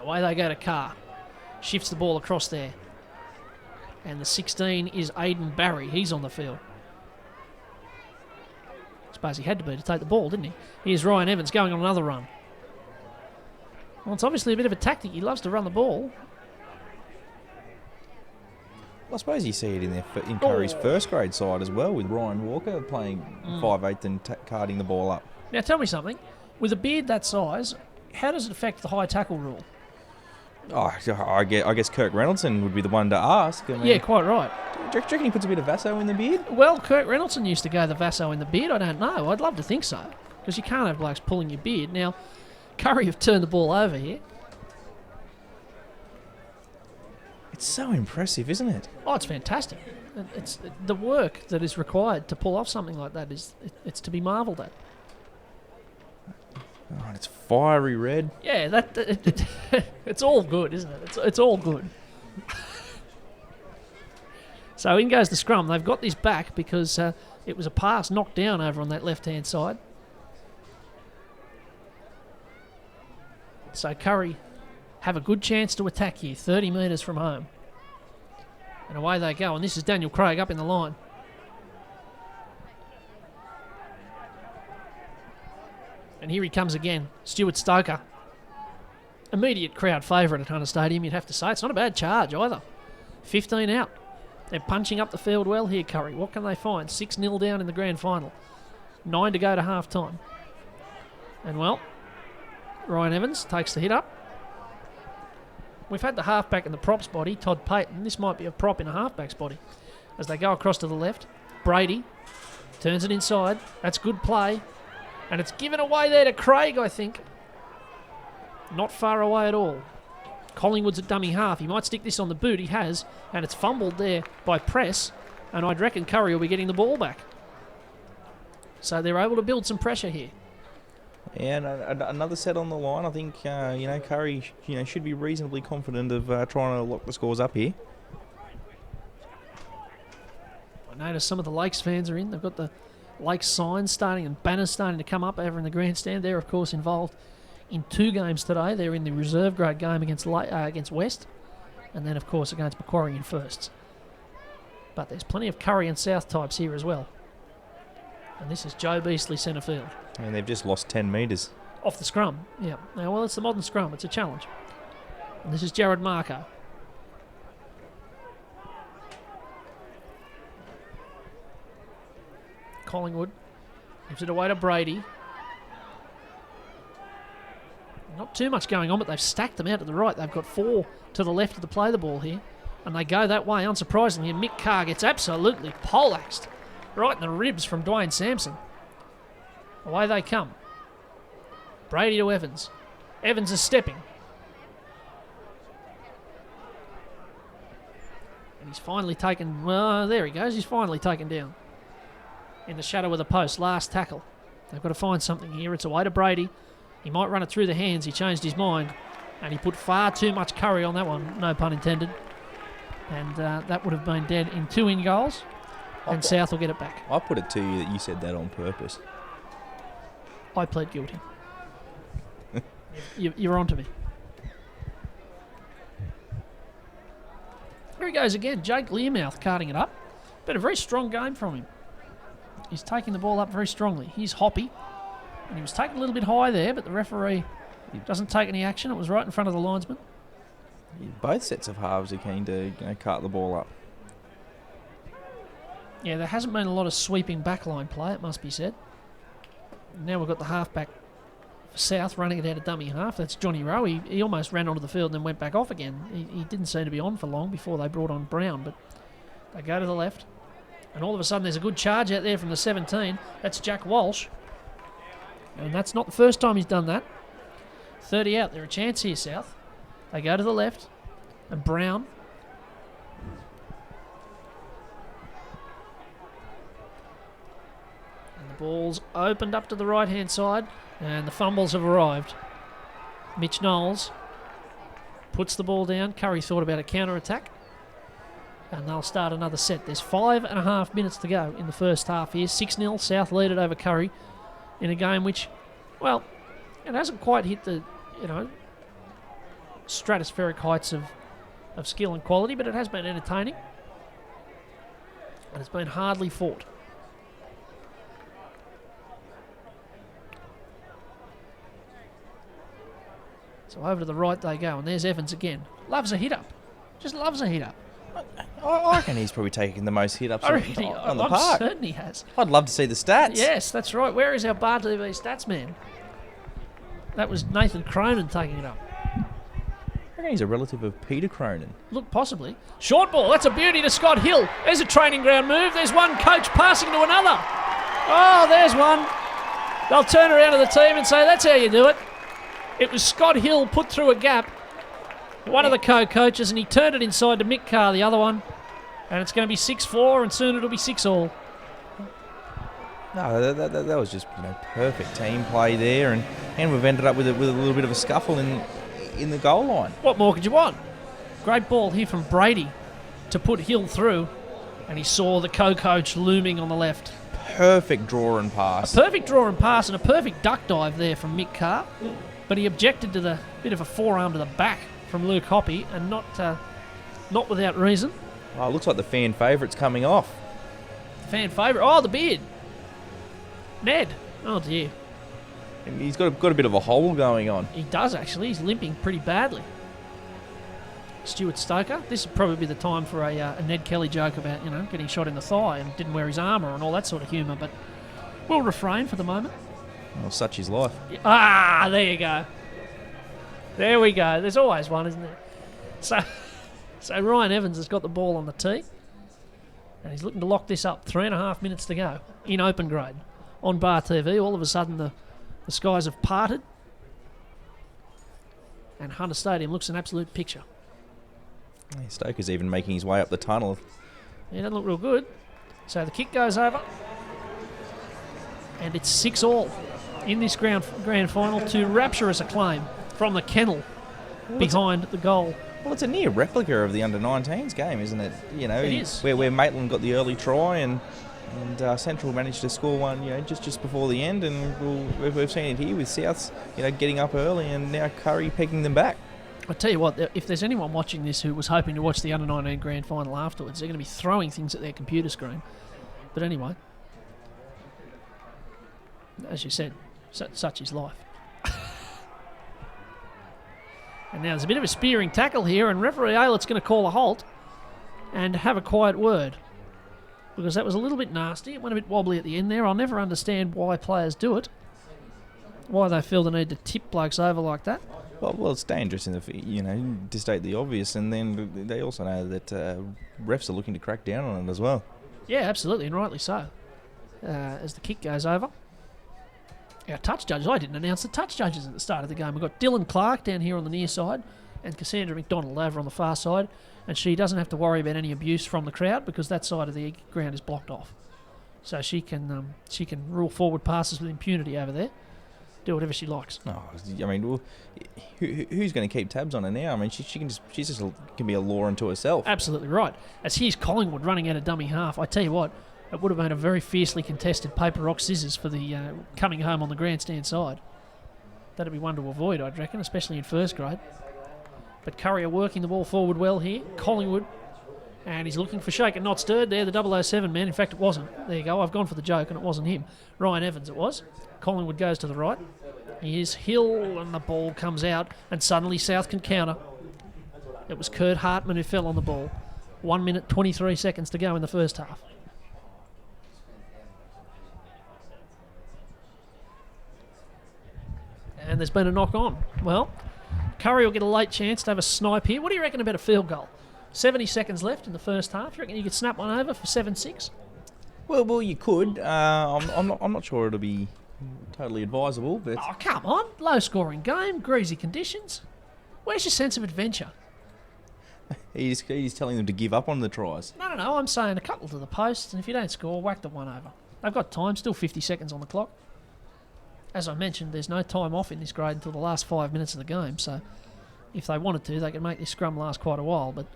Away they go to Carr. Shifts the ball across there. And the 16 is Aidan Barry. He's on the field. I suppose he had to be to take the ball, didn't he? Here's Ryan Evans going on another run. Well, it's obviously a bit of a tactic. He loves to run the ball. I suppose you see it in Kurri's first grade side as well, with Ryan Walker playing 5'8" and carting the ball up. Now tell me something. With a beard that size, how does it affect the high tackle rule? Oh, I guess Kirk Reynoldson would be the one to ask. I mean, Yeah, quite right. do you reckon he puts a bit of Vasso in the beard? Well, Kirk Reynoldson used to go the Vasso in the beard. I don't know. I'd love to think so. Because you can't have blokes pulling your beard. Now, Kurri have turned the ball over here. It's so impressive, isn't it? Oh, it's fantastic. It's the work that is required to pull off something like that it's to be marvelled at. Oh, and it's fiery red. Yeah, it's all good, isn't it? It's all good. So in goes the scrum. They've got this back because it was a pass knocked down over on that left-hand side. So Kurri have a good chance to attack here, 30 metres from home. And away they go, and this is Daniel Craig up in the line. And here he comes again, Stuart Stoker. Immediate crowd favourite at Hunter Stadium, you'd have to say. It's not a bad charge either. 15 out. They're punching up the field well here, Kurri. What can they find? 6-0 down in the grand final. 9 to go to half-time. And, well, Ryan Evans takes the hit up. We've had the halfback in the props body, Todd Payton. This might be a prop in a halfback's body. As they go across to the left, Brady turns it inside. That's good play. And it's given away there to Craig, I think. Not far away at all. Collingwood's at dummy half. He might stick this on the boot. He has. And it's fumbled there by Press. And I'd reckon Kurri will be getting the ball back. So they're able to build some pressure here. And another set on the line. I think, Kurri, should be reasonably confident of trying to lock the scores up here. I notice some of the Lakes fans are in. They've got the Lakes signs starting and banners starting to come up over in the grandstand. They're, of course, involved in 2 games today. They're in the reserve grade game against West, and then, of course, against Macquarie in firsts. But there's plenty of Kurri and South types here as well. And this is Joe Beastley centre field. And they've just lost 10 metres. Off the scrum, yeah. Now, well, it's the modern scrum. It's a challenge. And this is Jared Marco. Collingwood gives it away to Brady. Not too much going on, but they've stacked them out to the right. They've got 4 to the left of the play the ball here. And they go that way, unsurprisingly. And Mick Carr gets absolutely poleaxed right in the ribs from Dwayne Sampson. Away they come. Brady to Evans. Evans is stepping. And he's finally taken... Well, there he goes. He's finally taken down. In the shadow of the post. Last tackle. They've got to find something here. It's away to Brady. He might run it through the hands. He changed his mind, and he put far too much curry on that one, no pun intended. And that would have been dead in 2 in goals, and South will get it back. I put it to you that you said that on purpose. I plead guilty. You're on to me. Here he goes again. Jake Learmouth carting it up. But a very strong game from him. He's taking the ball up very strongly. He's hoppy. And he was taken a little bit high there, but the referee doesn't take any action. It was right in front of the linesman. Both sets of halves are keen to cart the ball up. Yeah, there hasn't been a lot of sweeping backline play, it must be said. Now we've got the halfback for South running it out of dummy half. That's Johnny Rowe. He almost ran onto the field and then went back off again. He didn't seem to be on for long before they brought on Brown, but they go to the left. And all of a sudden there's a good charge out there from the 17. That's Jack Walsh. And that's not the first time he's done that. 30 out. They're a chance here, South. They go to the left. And Brown. And the ball's opened up to the right-hand side. And the fumbles have arrived. Mitch Knowles puts the ball down. Curry thought about a counter-attack. And they'll start another set. There's 5.5 minutes to go in the first half here. 6-0. South lead it over Kurri in a game which, well, it hasn't quite hit the, stratospheric heights of skill and quality, but it has been entertaining. And it's been hardly fought. So over to the right they go, and there's Evans again. Loves a hit-up. Just loves a hit-up. I reckon he's probably taken the most hit-ups on the I'm park. certain he has. I'd love to see the stats. Yes, that's right. Where is our Bar TV stats man? That was Nathan Cronin taking it up. I reckon he's a relative of Peter Cronin. Look, possibly. Short ball. That's a beauty to Scott Hill. There's a training ground move. There's one coach passing to another. Oh, there's one. They'll turn around to the team and say, that's how you do it. It was Scott Hill put through a gap. One of the co-coaches, and he turned it inside to Mick Carr, the other one. And it's going to be 6-4, and soon it'll be 6-all. No, that was just perfect team play there, and we've ended up with a little bit of a scuffle in the goal line. What more could you want? Great ball here from Brady to put Hill through, and he saw the co-coach looming on the left. Perfect draw and pass. A perfect draw and pass, and a perfect duck dive there from Mick Carr, but he objected to the bit of a forearm to the back from Luke Hoppy, and not without reason. Oh, it looks like the fan favourite's coming off. Fan favourite. Oh, the beard. Ned. Oh, dear. And he's got a bit of a hole going on. He does, actually. He's limping pretty badly. Stuart Stoker. This would probably be the time for a Ned Kelly joke about, getting shot in the thigh and didn't wear his armour and all that sort of humour, but we'll refrain for the moment. Well, such is life. Ah, there you go. There we go. There's always one, isn't there? So Ryan Evans has got the ball on the tee, and he's looking to lock this up. 3.5 minutes to go in open grade on Bar TV. All of a sudden, the skies have parted, and Hunter Stadium looks an absolute picture. Stoker's even making his way up the tunnel. He doesn't look real good. So the kick goes over, and it's 6-all in this grand final to rapturous acclaim from the kennel behind the goal. Well, it's a near replica of the under-19s game, isn't it? It is. Where Maitland got the early try and Central managed to score one, just before the end, and we've seen it here with Souths, getting up early, and now Kurri pegging them back. I tell you what, if there's anyone watching this who was hoping to watch the under-19 grand final afterwards, they're going to be throwing things at their computer screen. But anyway, as you said, such is life. And now there's a bit of a spearing tackle here, and referee Aylett's going to call a halt and have a quiet word, because that was a little bit nasty. It went a bit wobbly at the end there. I'll never understand why players do it, why they feel the need to tip blokes over like that. Well, it's dangerous to state the obvious, and then they also know that refs are looking to crack down on it as well. Yeah, absolutely, and rightly so. As the kick goes over. Our touch judges, I didn't announce the touch judges at the start of the game. We've got Dylan Clark down here on the near side and Cassandra McDonald over on the far side, and she doesn't have to worry about any abuse from the crowd because that side of the ground is blocked off. So she can rule forward passes with impunity over there. do whatever she likes. Oh, I mean, well, who's going to keep tabs on her now? I mean, she's just can be a law unto herself. Absolutely right. As here's Collingwood running out of dummy half, I tell you what, it would have been a very fiercely contested paper, rock, scissors for the coming home on the grandstand side. That'd be one to avoid, I'd reckon, especially in first grade. But Kurri are working the ball forward well here. Collingwood, and he's looking for shaken, not stirred there, the 007 man. In fact, it wasn't. There you go, I've gone for the joke, and it wasn't him. Ryan Evans it was. Collingwood goes to the right. Here's Hill, and the ball comes out, and suddenly South can counter. It was Kurt Hartman who fell on the ball. 1 minute, 23 seconds to go in the first half. And there's been a knock on. Well, Kurri will get a late chance to have a snipe here. What do you reckon about a field goal? 70 seconds left in the first half. You reckon you could snap one over for 7-6? Well, you could. I'm not sure it'll be totally advisable, but Oh, come on. Low-scoring game, greasy conditions. Where's your sense of adventure? he's telling them to give up on the tries. No. I'm saying a couple to the post, and if you don't score, whack the one over. They've got time, still 50 seconds on the clock. As I mentioned, there's no time off in this grade until the last 5 minutes of the game, so if they wanted to, they could make this scrum last quite a while, but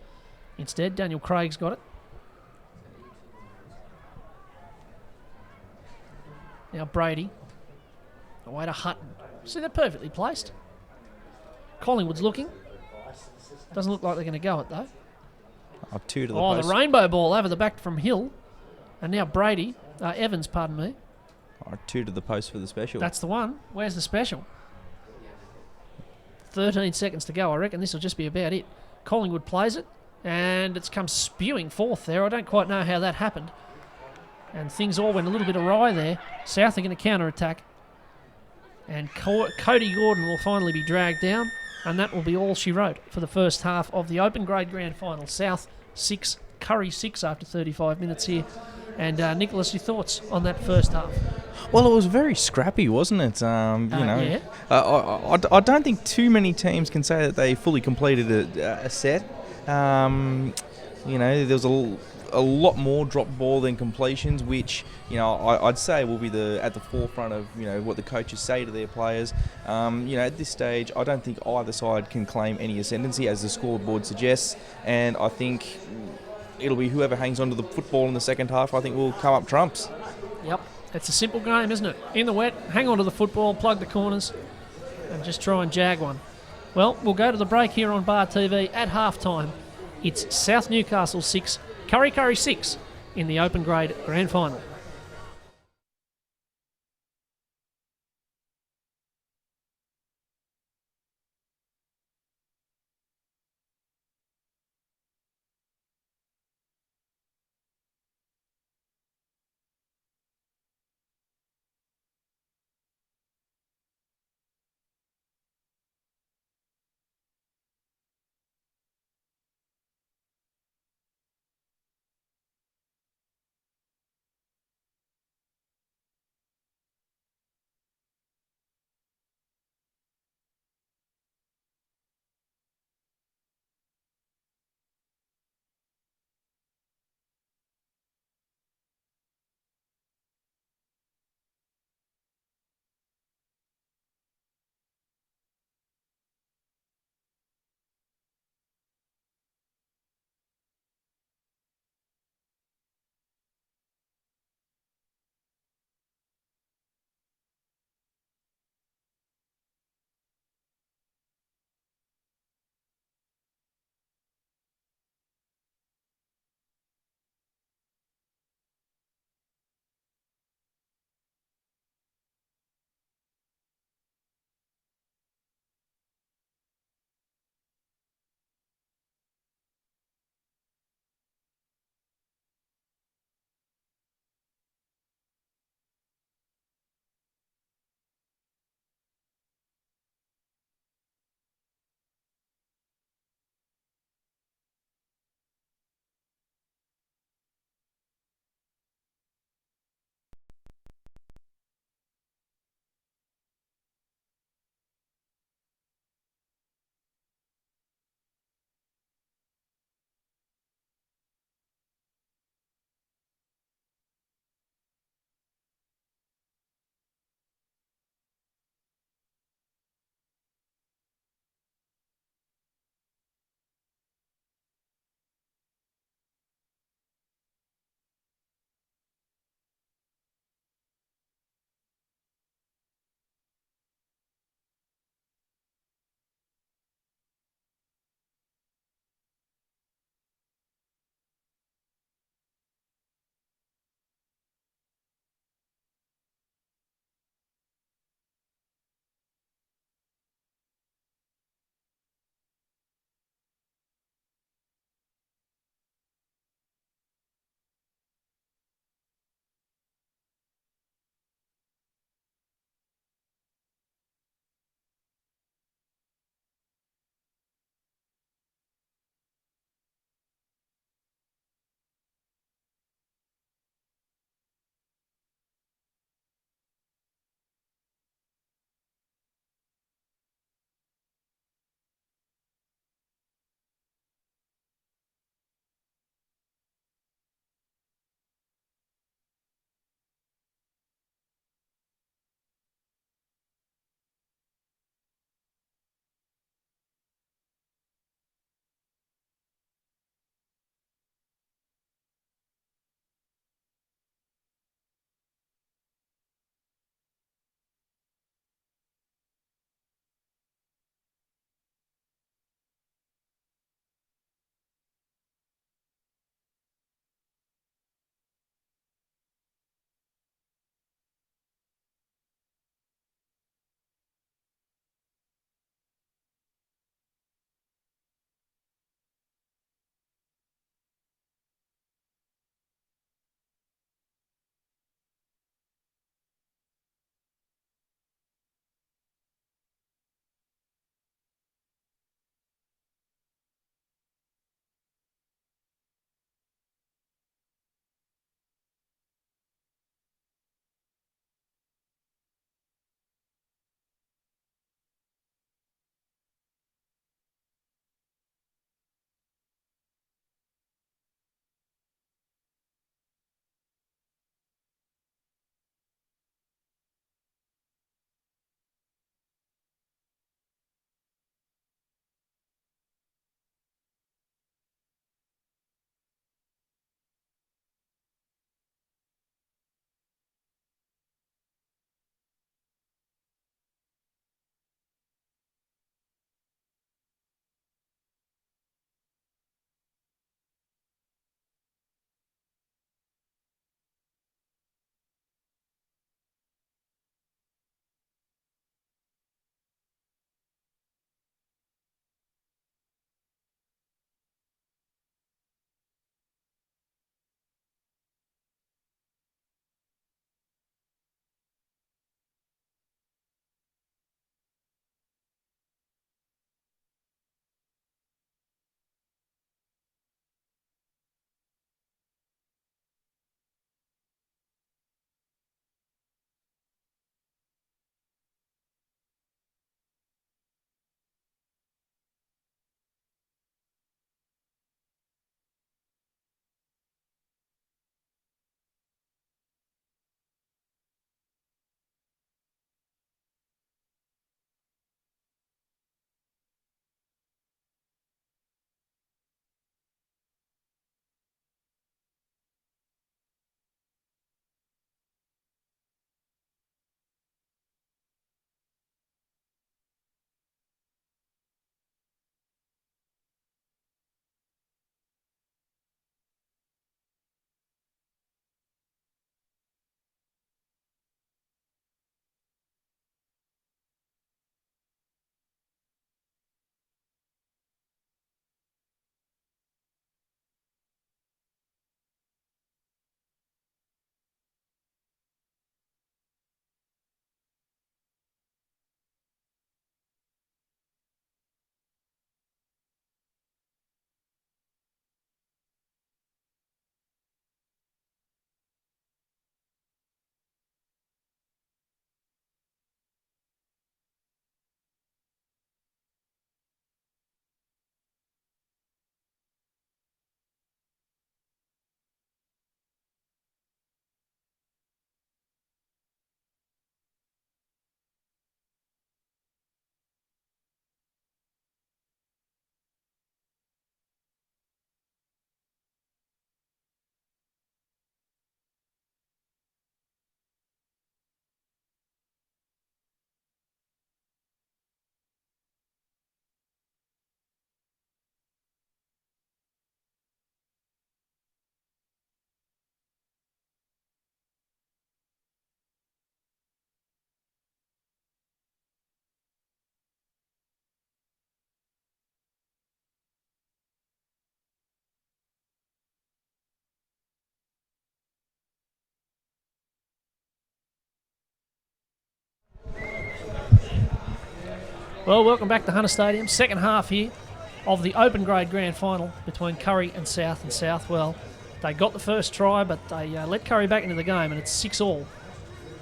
instead, Daniel Craig's got it. Now Brady, away to Hutton. See, they're perfectly placed. Collingwood's looking. Doesn't look like they're going to go it, though. Oh, two to the Oh, post. the rainbow ball over the back from Hill. And now Brady, Evans, pardon me. Oh, two to the post for the special. That's the one. Where's the special? 13 seconds to go. I reckon this will just be about it. Collingwood plays it, and it's come spewing forth there. I don't quite know how that happened. And things all went a little bit awry there. South are going to counter-attack. And Cody Gordon will finally be dragged down, and that will be all she wrote for the first half of the Open Grade Grand Final. South 6, Kurri 6 after 35 minutes here. And Nicholas, your thoughts on that first half? Well, it was very scrappy, wasn't it? Yeah. I don't think too many teams can say that they fully completed a set. There was a lot more drop ball than completions, which I'd say will be at the forefront of what the coaches say to their players. At this stage, I don't think either side can claim any ascendancy, as the scoreboard suggests, and I think it'll be whoever hangs onto the football in the second half, I think, will come up trumps. Yep. It's a simple game, isn't it? In the wet, hang on to the football, plug the corners, and just try and jag one. Well, we'll go to the break here on Bar TV at halftime. It's South Newcastle 6, Kurri 6 in the Open Grade Grand Final. Well, welcome back to Hunter Stadium. Second half here of the open grade grand final between Kurri and South. And South, well, they got the first try, but they let Kurri back into the game, and it's 6-all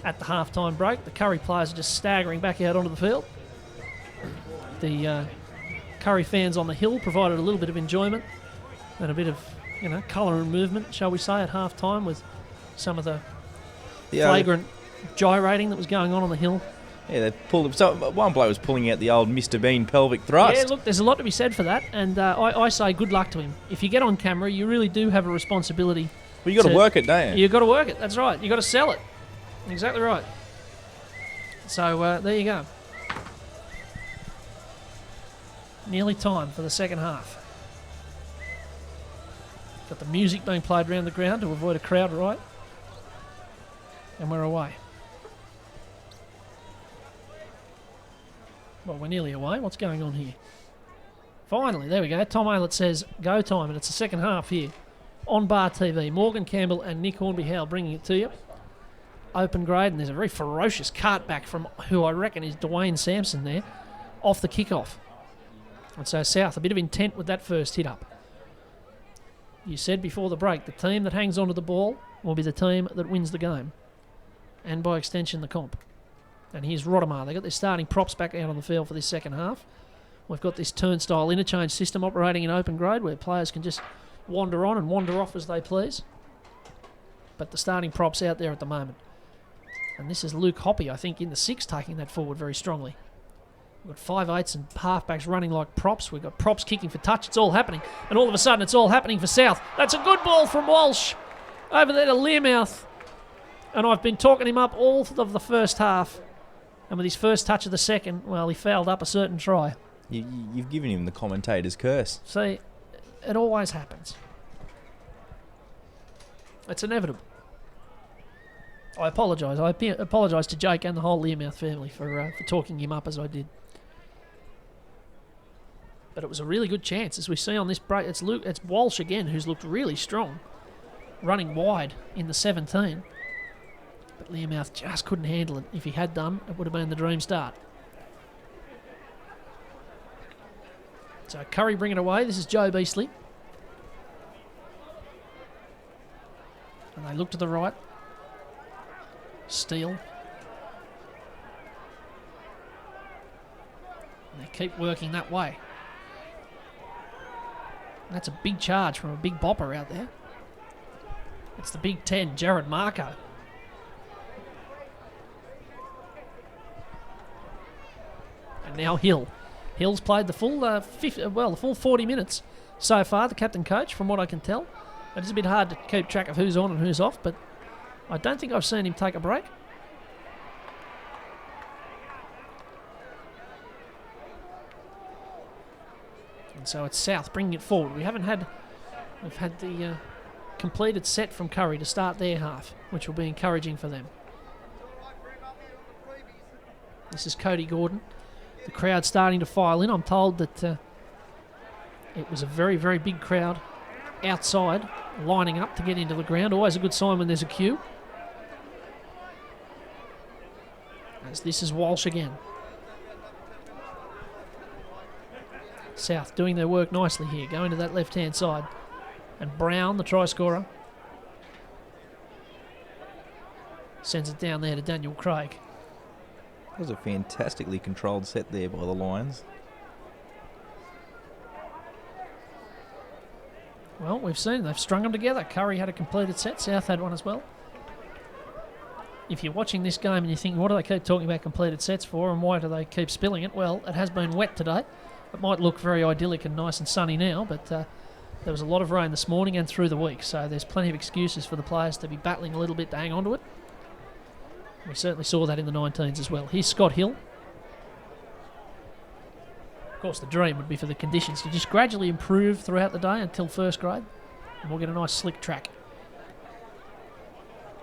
at the half-time break. The Kurri players are just staggering back out onto the field. The Kurri fans on the hill provided a little bit of enjoyment and a bit of, colour and movement, shall we say, at half-time with some of the flagrant gyrating that was going on the hill. Yeah, they pulled. So one bloke was pulling out the old Mr. Bean pelvic thrust. Yeah, look, there's a lot to be said for that, and I say good luck to him. If you get on camera, you really do have a responsibility. Well, you got to work it, don't you? You got to work it. That's right. You got to sell it. Exactly right. So there you go. Nearly time for the second half. Got the music being played around the ground to avoid a crowd riot, and we're away. Well, we're nearly away. What's going on here? Finally, there we go. Tom Aylett says go time, and it's the second half here on Bar TV. Morgan Campbell and Nick Hornby-Howe bringing it to you. Open grade, and there's a very ferocious cart back from who I reckon is Dwayne Sampson there off the kickoff. And so South, a bit of intent with that first hit up. You said before the break, the team that hangs onto the ball will be the team that wins the game, and by extension the comp. And here's Rottamar. They've got their starting props back out on the field for this second half. We've got this turnstile interchange system operating in open grade where players can just wander on and wander off as they please. But the starting props out there at the moment. And this is Luke Hoppy, I think, in the 6, taking that forward very strongly. We've got 5/8s and halfbacks running like props. We've got props kicking for touch. It's all happening. And all of a sudden, it's all happening for South. That's a good ball from Walsh over there to Learmouth. And I've been talking him up all of the first half. And with his first touch of the second, well, he fouled up a certain try. You've given him the commentator's curse. See, it always happens. It's inevitable. I apologise. I apologise to Jake and the whole Learmouth family for talking him up as I did. But it was a really good chance, as we see on this break. It's Walsh again, who's looked really strong, running wide in the 17. But Learmouth just couldn't handle it. If he had done, it would have been the dream start. So Kurri bring it away. This is Joe Beasley. And they look to the right. Steele. And they keep working that way. And that's a big charge from a big bopper out there. It's the Big 10, Jared Marco. And now Hill. Hill's played the full the full 40 minutes so far, the captain coach, from what I can tell. It is a bit hard to keep track of who's on and who's off, but I don't think I've seen him take a break. And so it's South bringing it forward. We've had the completed set from Kurri to start their half, which will be encouraging for them. This is Cody Gordon. The crowd starting to file in. I'm told that it was a very, very big crowd outside lining up to get into the ground. Always a good sign when there's a queue. As this is Walsh again. South doing their work nicely here, going to that left-hand side. And Brown, the try scorer, sends it down there to Daniel Craig. That was a fantastically controlled set there by the Lions. Well, we've seen they've strung them together. Kurri had a completed set. South had one as well. If you're watching this game and you're thinking, what do they keep talking about completed sets for and why do they keep spilling it? Well, it has been wet today. It might look very idyllic and nice and sunny now, but there was a lot of rain this morning and through the week, so there's plenty of excuses for the players to be battling a little bit to hang on to it. We certainly saw that in the 19s as well. Here's Scott Hill. Of course, the dream would be for the conditions to just gradually improve throughout the day until first grade, and we'll get a nice slick track.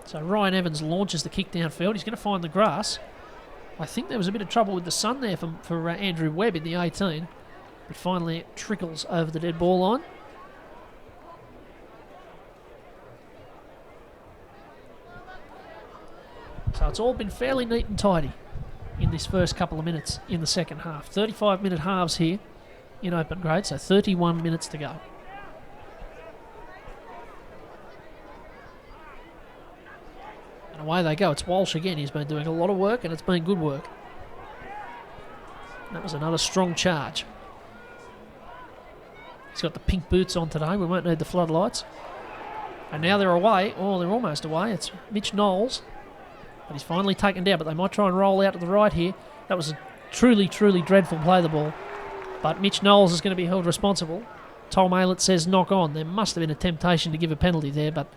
So Ryan Evans launches the kick downfield. He's going to find the grass. I think there was a bit of trouble with the sun there for Andrew Webb in the 18, but finally it trickles over the dead ball line. So it's all been fairly neat and tidy. in this first couple of minutes in the second half. 35-minute halves here in open grade, so 31 minutes to go. And away they go. It's Walsh again. He's been doing a lot of work, and it's been good work. That was another strong charge. He's got the pink boots on today. We won't need the floodlights. And now they're away. Oh, they're almost away. It's Mitch Knowles. But he's finally taken down, but they might try and roll out to the right here. That was a truly, truly dreadful play of the ball. But Mitch Knowles is going to be held responsible. Tom Aylett says knock on. There must have been a temptation to give a penalty there, but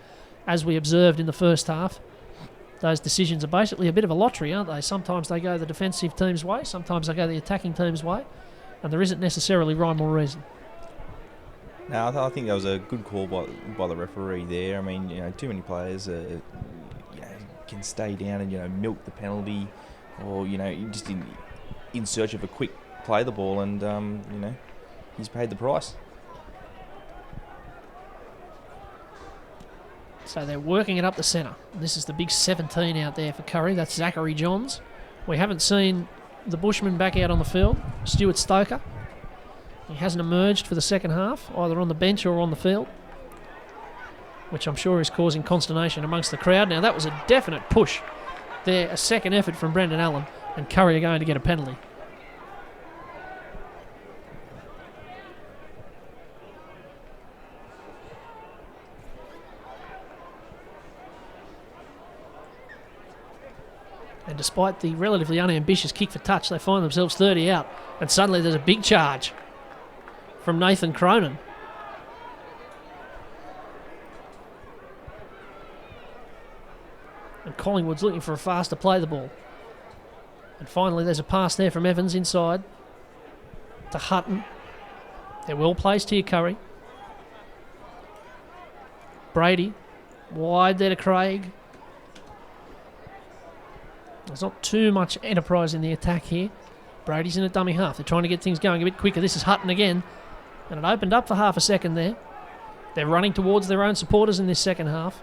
as we observed in the first half, those decisions are basically a bit of a lottery, aren't they? Sometimes they go the defensive team's way, sometimes they go the attacking team's way, and there isn't necessarily rhyme or reason. No, I think that was a good call by the referee there. I mean, too many players can stay down and milk the penalty, or just in search of a quick play the ball, and he's paid the price. So they're working it up the centre. This is the big 17 out there for Kurri. That's Zachary Johns. We haven't seen the Bushman back out on the field. Stuart Stoker. He hasn't emerged for the second half, either on the bench or on the field, which I'm sure is causing consternation amongst the crowd. Now, that was a definite push there, a second effort from Brendan Allen, and Kurri are going to get a penalty. And despite the relatively unambitious kick for touch, they find themselves 30 out, and suddenly there's a big charge from Nathan Cronin. And Collingwood's looking for a faster play the ball. And finally there's a pass there from Evans inside to Hutton. They're well placed here, Kurri. Brady, wide there to Craig. There's not too much enterprise in the attack here. Brady's in a dummy half. They're trying to get things going a bit quicker. This is Hutton again. And it opened up for half a second there. They're running towards their own supporters in this second half.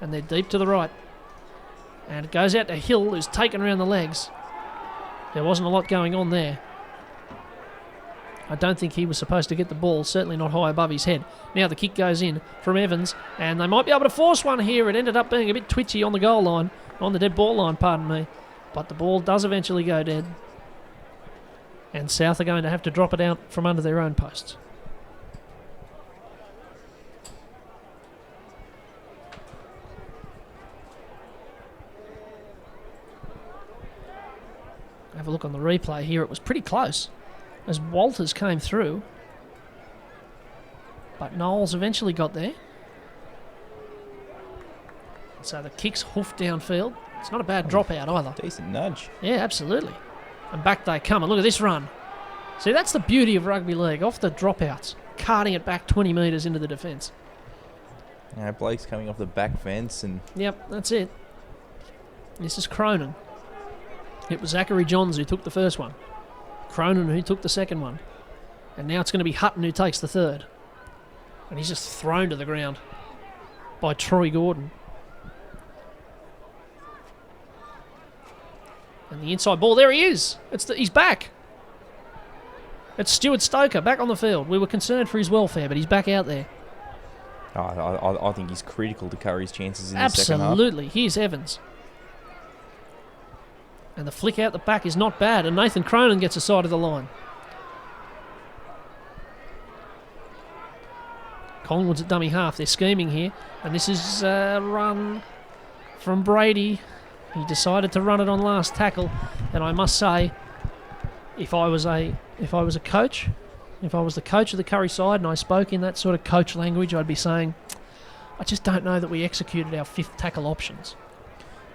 And they're deep to the right. And it goes out to Hill, who's taken around the legs. There wasn't a lot going on there. I don't think he was supposed to get the ball, certainly not high above his head. Now the kick goes in from Evans, and they might be able to force one here. It ended up being a bit twitchy on the goal line, on the dead ball line, pardon me. But the ball does eventually go dead. And South are going to have to drop it out from under their own posts. Have a look on the replay here. It was pretty close as Walters came through. But Knowles eventually got there. So the kick's hoofed downfield. It's not a bad dropout either. Decent nudge. Yeah, absolutely. And back they come. And look at this run. See, that's the beauty of rugby league. Off the dropouts, carting it back 20 metres into the defence. Blake's coming off the back fence. And yep, that's it. This is Cronin. It was Zachary Johns who took the first one. Cronin who took the second one. And now it's going to be Hutton who takes the third. And he's just thrown to the ground by Troy Gordon. And the inside ball, there he is. He's back. It's Stuart Stoker back on the field. We were concerned for his welfare, but he's back out there. I think he's critical to Curry's chances in the second half. Absolutely. Here's Evans. And the flick out the back is not bad, and Nathan Cronin gets a side of the line. Collingwood's at dummy half. They're scheming here, and this is a run from Brady. He decided to run it on last tackle, and I must say, if I was the coach of the Kurri side and I spoke in that sort of coach language, I'd be saying, I just don't know that we executed our fifth tackle options.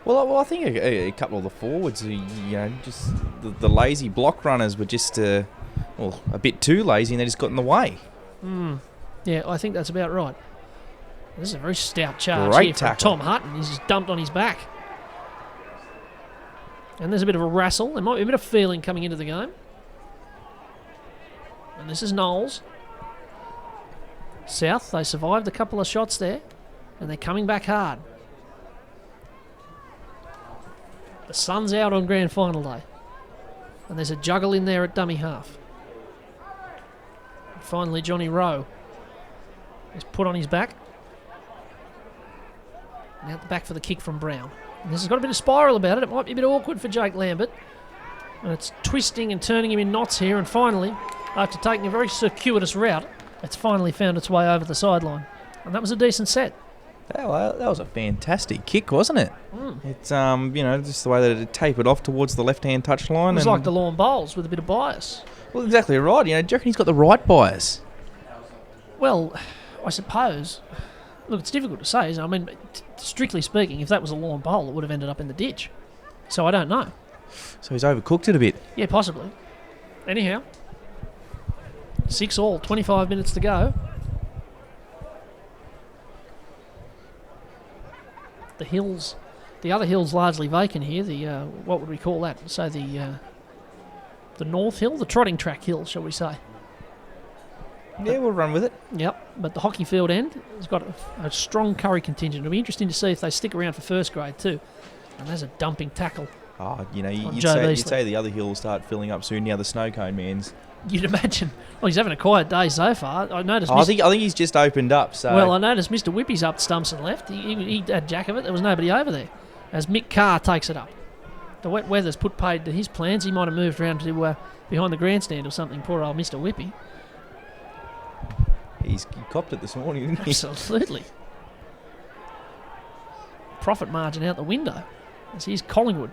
Well, I think a couple of the forwards, just the lazy block runners were just a bit too lazy, and they just got in the way. Yeah, I think that's about right. This is a very stout charge Great here tackle. from Tom Hutton. He's just dumped on his back. And there's a bit of a wrestle. There might be a bit of feeling coming into the game. And this is Knowles. South, they survived a couple of shots there, and they're coming back hard. The sun's out on grand final day. And there's a juggle in there at dummy half. And finally, Johnny Rowe is put on his back. And out the back for the kick from Brown. And this has got a bit of spiral about it. It might be a bit awkward for Jake Lambert. And it's twisting and turning him in knots here. And finally, after taking a very circuitous route, it's finally found its way over the sideline. And that was a decent set. That was a fantastic kick, wasn't it? It's just the way that it tapered off towards the left-hand touchline. It was like the lawn bowls with a bit of bias. Well, exactly right. Do you reckon he's got the right bias? Well, I suppose. Look, it's difficult to say. I mean, strictly speaking, if that was a lawn bowl, it would have ended up in the ditch. So I don't know. So he's overcooked it a bit. Yeah, possibly. Anyhow, 6-all, 25 minutes to go. The hills, the other hill's largely vacant here. The what would we call that? So the North Hill, the trotting track hill, shall we say? Yeah, we'll run with it. Yep, but the hockey field end has got a strong Kurri contingent. It'll be interesting to see if they stick around for first grade too. And there's a dumping tackle. Oh, you'd say the other hill will start filling up soon. Now the snow cone man's. You'd imagine. Well, he's having a quiet day so far. I noticed. I think he's just opened up. So. Well, I noticed Mr. Whippy's up stumps and left. He had jack of it. There was nobody over there. As Mick Carr takes it up. The wet weather's put paid to his plans. He might have moved around to behind the grandstand or something. Poor old Mr. Whippy. He copped it this morning, didn't he? Absolutely. Profit margin out the window. As here's Collingwood.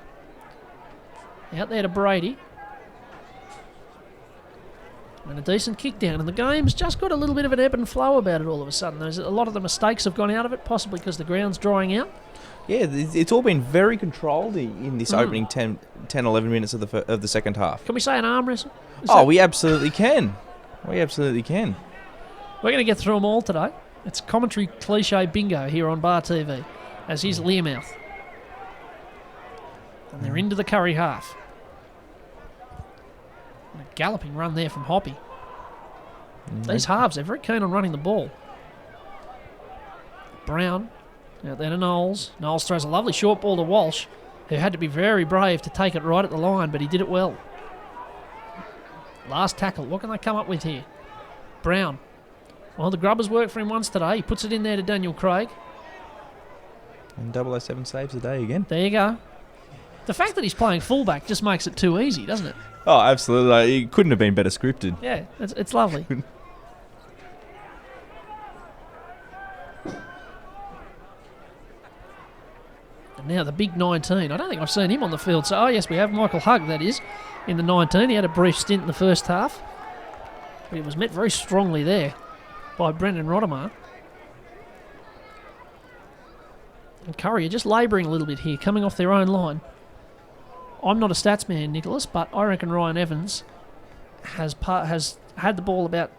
Out there to Brady. And a decent kick down. And the game's just got a little bit of an ebb and flow about it all of a sudden. There's a lot of the mistakes have gone out of it, possibly because the ground's drying out. Yeah, it's all been very controlled in this opening 10, 11 minutes of the second half. Can we say an arm wrestle? We absolutely can. We absolutely can. We're going to get through them all today. It's commentary cliche bingo here on Bar TV. As here's Learmouth. And they're into the Kurri half. And a galloping run there from Hoppy. These halves, they're very keen on running the ball. Brown out there to Knowles. Knowles throws a lovely short ball to Walsh, who had to be very brave to take it right at the line, but he did it well. Last tackle. What can they come up with here? Brown. Well, the grubbers worked for him once today. He puts it in there to Daniel Craig. And 007 saves the day again. There you go. The fact that he's playing fullback just makes it too easy, doesn't it? Oh, absolutely. It couldn't have been better scripted. Yeah, it's lovely. And now the big 19. I don't think I've seen him on the field. So, yes, we have Michael Hugg, that is, in the 19. He had a brief stint in the first half. But he was met very strongly there by Brendan Rodemar. And Kurri are just labouring a little bit here, coming off their own line. I'm not a stats man, Nicholas, but I reckon Ryan Evans has had the ball about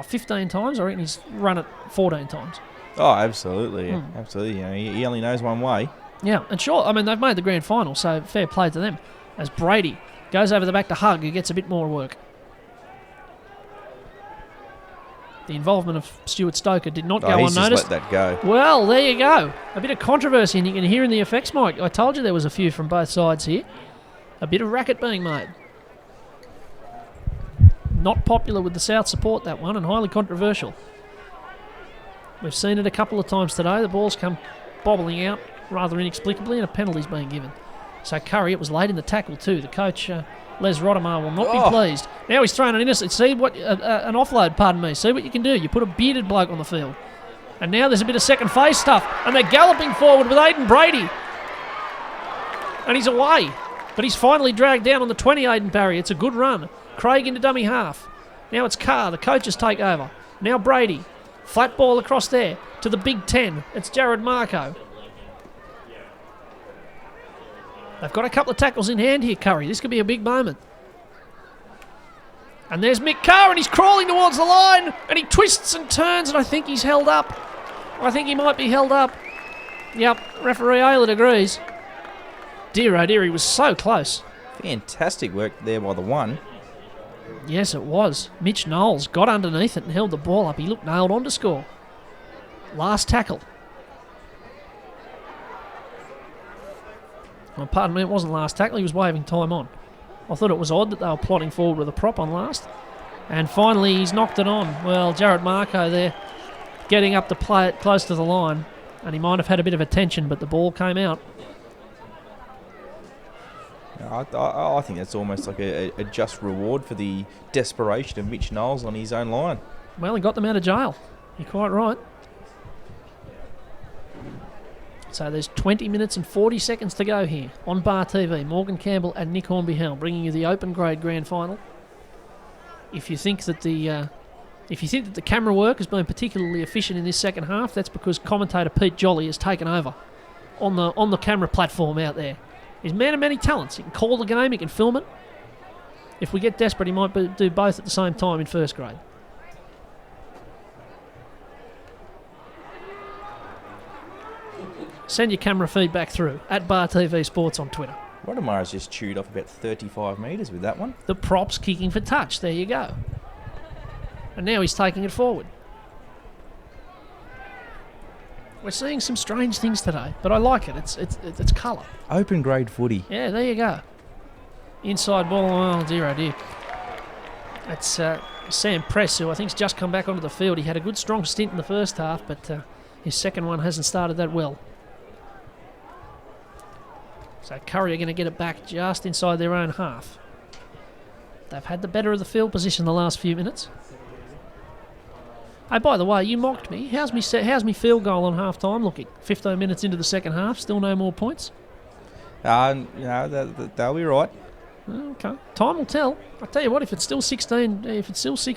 15 times. I reckon he's run it 14 times. Oh, absolutely. Absolutely. He only knows one way. Yeah, and sure, I mean, they've made the grand final, so fair play to them. As Brady goes over the back to Hugg, who gets a bit more work. The involvement of Stuart Stoker did not go he's unnoticed. Just let that go. Well, there you go. A bit of controversy, and you can hear in the effects mic. I told you there was a few from both sides here. A bit of racket being made. Not popular with the South support, that one, and highly controversial. We've seen it a couple of times today. The ball's come bobbling out rather inexplicably, and a penalty's being given. So Kurri, it was late in the tackle too. The coach, Les Rodemar, will not be pleased. Now he's thrown an innocent. See what an offload, pardon me. See what you can do. You put a bearded bloke on the field. And now there's a bit of second phase stuff, and they're galloping forward with Aiden Brady. And he's away. But he's finally dragged down on the 20, Aiden Barry. It's a good run. Craig into dummy half. Now it's Carr. The coaches take over. Now Brady. Flat ball across there to the Big 10. It's Jared Marco. They've got a couple of tackles in hand here, Kurri. This could be a big moment. And there's Mick Carr, and he's crawling towards the line, and he twists and turns, and I think he's held up. I think he might be held up. Yep, referee Aylett agrees. Dear oh dear, he was so close. Fantastic work there by the one. Yes, it was. Mitch Knowles got underneath it and held the ball up. He looked nailed on to score. Last tackle. Well, pardon me, it wasn't last tackle. He was waving time on. I thought it was odd that they were plotting forward with a prop on last. And finally, he's knocked it on. Well, Jared Marco there getting up to play it close to the line. And he might have had a bit of attention, but the ball came out. I think that's almost like a just reward for the desperation of Mitch Knowles on his own line. Well, he got them out of jail. You're quite right. So there's 20 minutes and 40 seconds to go here on Bar TV. Morgan Campbell and Nick Hornby-Hell bringing you the open grade grand final. If you think that the camera work has been particularly efficient in this second half, that's because commentator Pete Jolly has taken over on the camera platform out there. He's a man of many talents. He can call the game, he can film it. If we get desperate, he might do both at the same time in first grade. Send your camera feedback through at Bar TV Sports on Twitter. Rodamara's just chewed off about 35 metres with that one. The prop's kicking for touch. There you go. And now he's taking it forward. We're seeing some strange things today, but I like it. It's colour. Open grade footy. Yeah, there you go. Inside ball. Oh dear, oh dear. That's Sam Press, who I think's just come back onto the field. He had a good strong stint in the first half, but his second one hasn't started that well. So Kurri are going to get it back just inside their own half. They've had the better of the field position the last few minutes. Hey, by the way, you mocked me. How's me field goal on half time looking? 15 minutes into the second half, still no more points? They'll be right. Okay. Time will tell. I tell you what, if it's still 6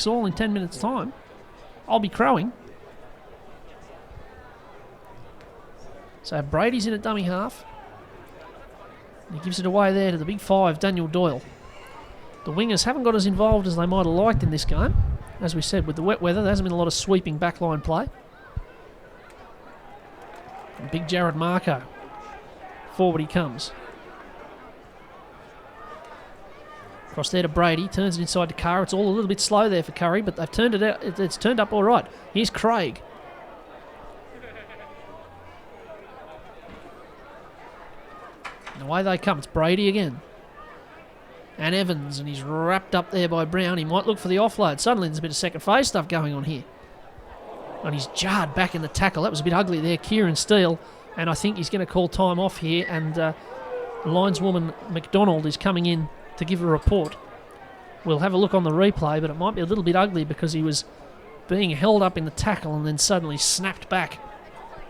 all in 10 minutes' time, I'll be crowing. So Brady's in at dummy half. He gives it away there to the big 5, Daniel Doyle. The wingers haven't got as involved as they might have liked in this game. As we said, with the wet weather, there hasn't been a lot of sweeping backline play. And big Jared Marco. Forward he comes. Across there to Brady. Turns it inside to Carr. It's all a little bit slow there for Kurri, but they've turned it out. It's turned up all right. Here's Craig. And away they come. It's Brady again. And Evans, and he's wrapped up there by Brown. He might look for the offload. Suddenly there's a bit of second phase stuff going on here. And he's jarred back in the tackle. That was a bit ugly there, Kieran Steele. And I think he's going to call time off here. And lineswoman McDonald is coming in to give a report. We'll have a look on the replay, but it might be a little bit ugly because he was being held up in the tackle and then suddenly snapped back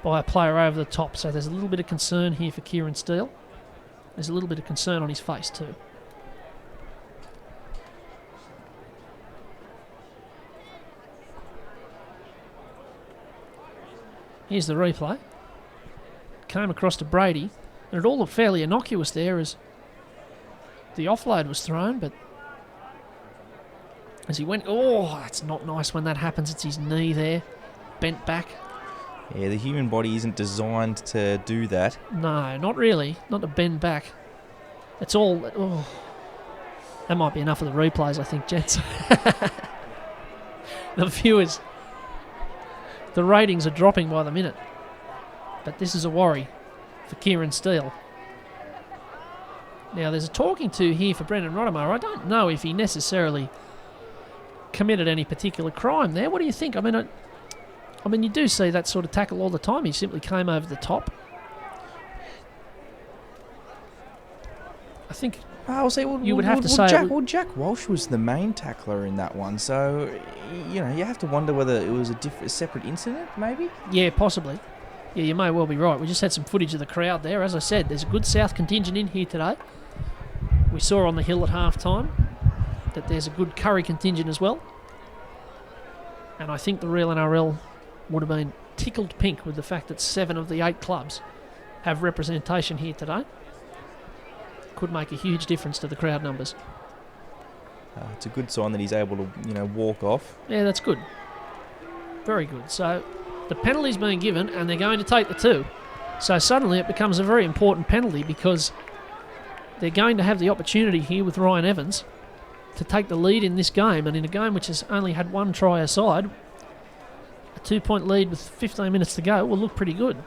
by a player over the top. So there's a little bit of concern here for Kieran Steele. There's a little bit of concern on his face too. Here's the replay. Came across to Brady, and it all looked fairly innocuous there as the offload was thrown, but as he went, oh, that's not nice when that happens. It's his knee there, bent back. Yeah, the human body isn't designed to do that. No, not really. Not to bend back. It's all... Oh, that might be enough of the replays, I think, gents. The viewers... The ratings are dropping by the minute. But this is a worry for Kieran Steele. Now, there's a talking to here for Brendan Rodamar. I don't know if he necessarily committed any particular crime there. What do you think? I mean, you do see that sort of tackle all the time. He simply came over the top. I think you would have to say... Jack Walsh was the main tackler in that one, so, you have to wonder whether it was a separate incident, maybe? Yeah, possibly. Yeah, you may well be right. We just had some footage of the crowd there. As I said, there's a good South contingent in here today. We saw on the hill at half-time that there's a good Kurri contingent as well. And I think the real NRL would have been tickled pink with the fact that 7 of the 8 clubs have representation here today. Could make a huge difference to the crowd numbers. It's a good sign that he's able to, walk off. Yeah, that's good. Very good. So the penalty's being given, and they're going to take the 2. So suddenly it becomes a very important penalty because they're going to have the opportunity here with Ryan Evans to take the lead in this game, and in a game which has only had 1 try aside, a 2-point lead with 15 minutes to go will look pretty good.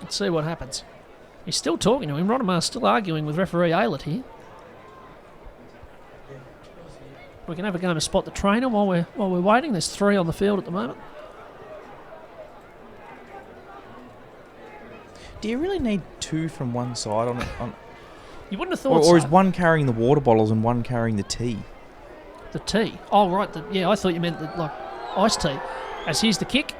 Let's see what happens. He's still talking to him. Rodimar's still arguing with referee Aylett here. We can have a game of spot the trainer while we're waiting. There's 3 on the field at the moment. Do you really need 2 from one side on You wouldn't have thought or so. is one carrying the water bottles and one carrying the tea? The tea. Oh, right. I thought you meant like iced tea. As here's the kick.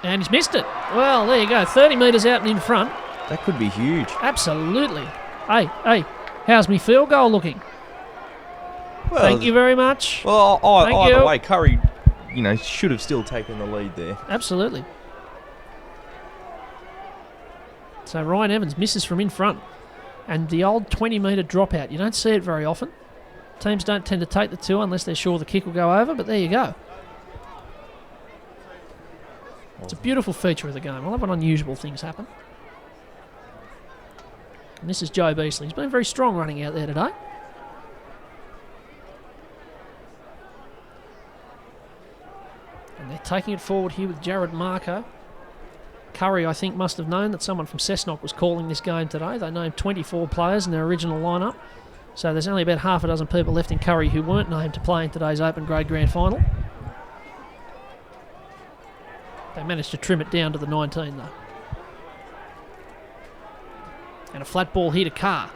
And he's missed it. Well, there you go. 30 metres out and in front. That could be huge. Absolutely. Hey, how's me field goal looking? Well, Thank you very much. Well, Thank either you. way, Kurri, should have still taken the lead there. Absolutely. So Ryan Evans misses from in front. And the old 20-metre dropout. You don't see it very often. Teams don't tend to take the 2 unless they're sure the kick will go over, but there you go. It's a beautiful feature of the game. I love when unusual things happen. And this is Joe Beasley. He's been very strong running out there today. And they're taking it forward here with Jared Marco. Kurri, I think, must have known that someone from Cessnock was calling this game today. They named 24 players in their original lineup. So there's only about half a dozen people left in Kurri who weren't named to play in today's Open Grade Grand Final. They managed to trim it down to the 19 though. And a flat ball here to Carr.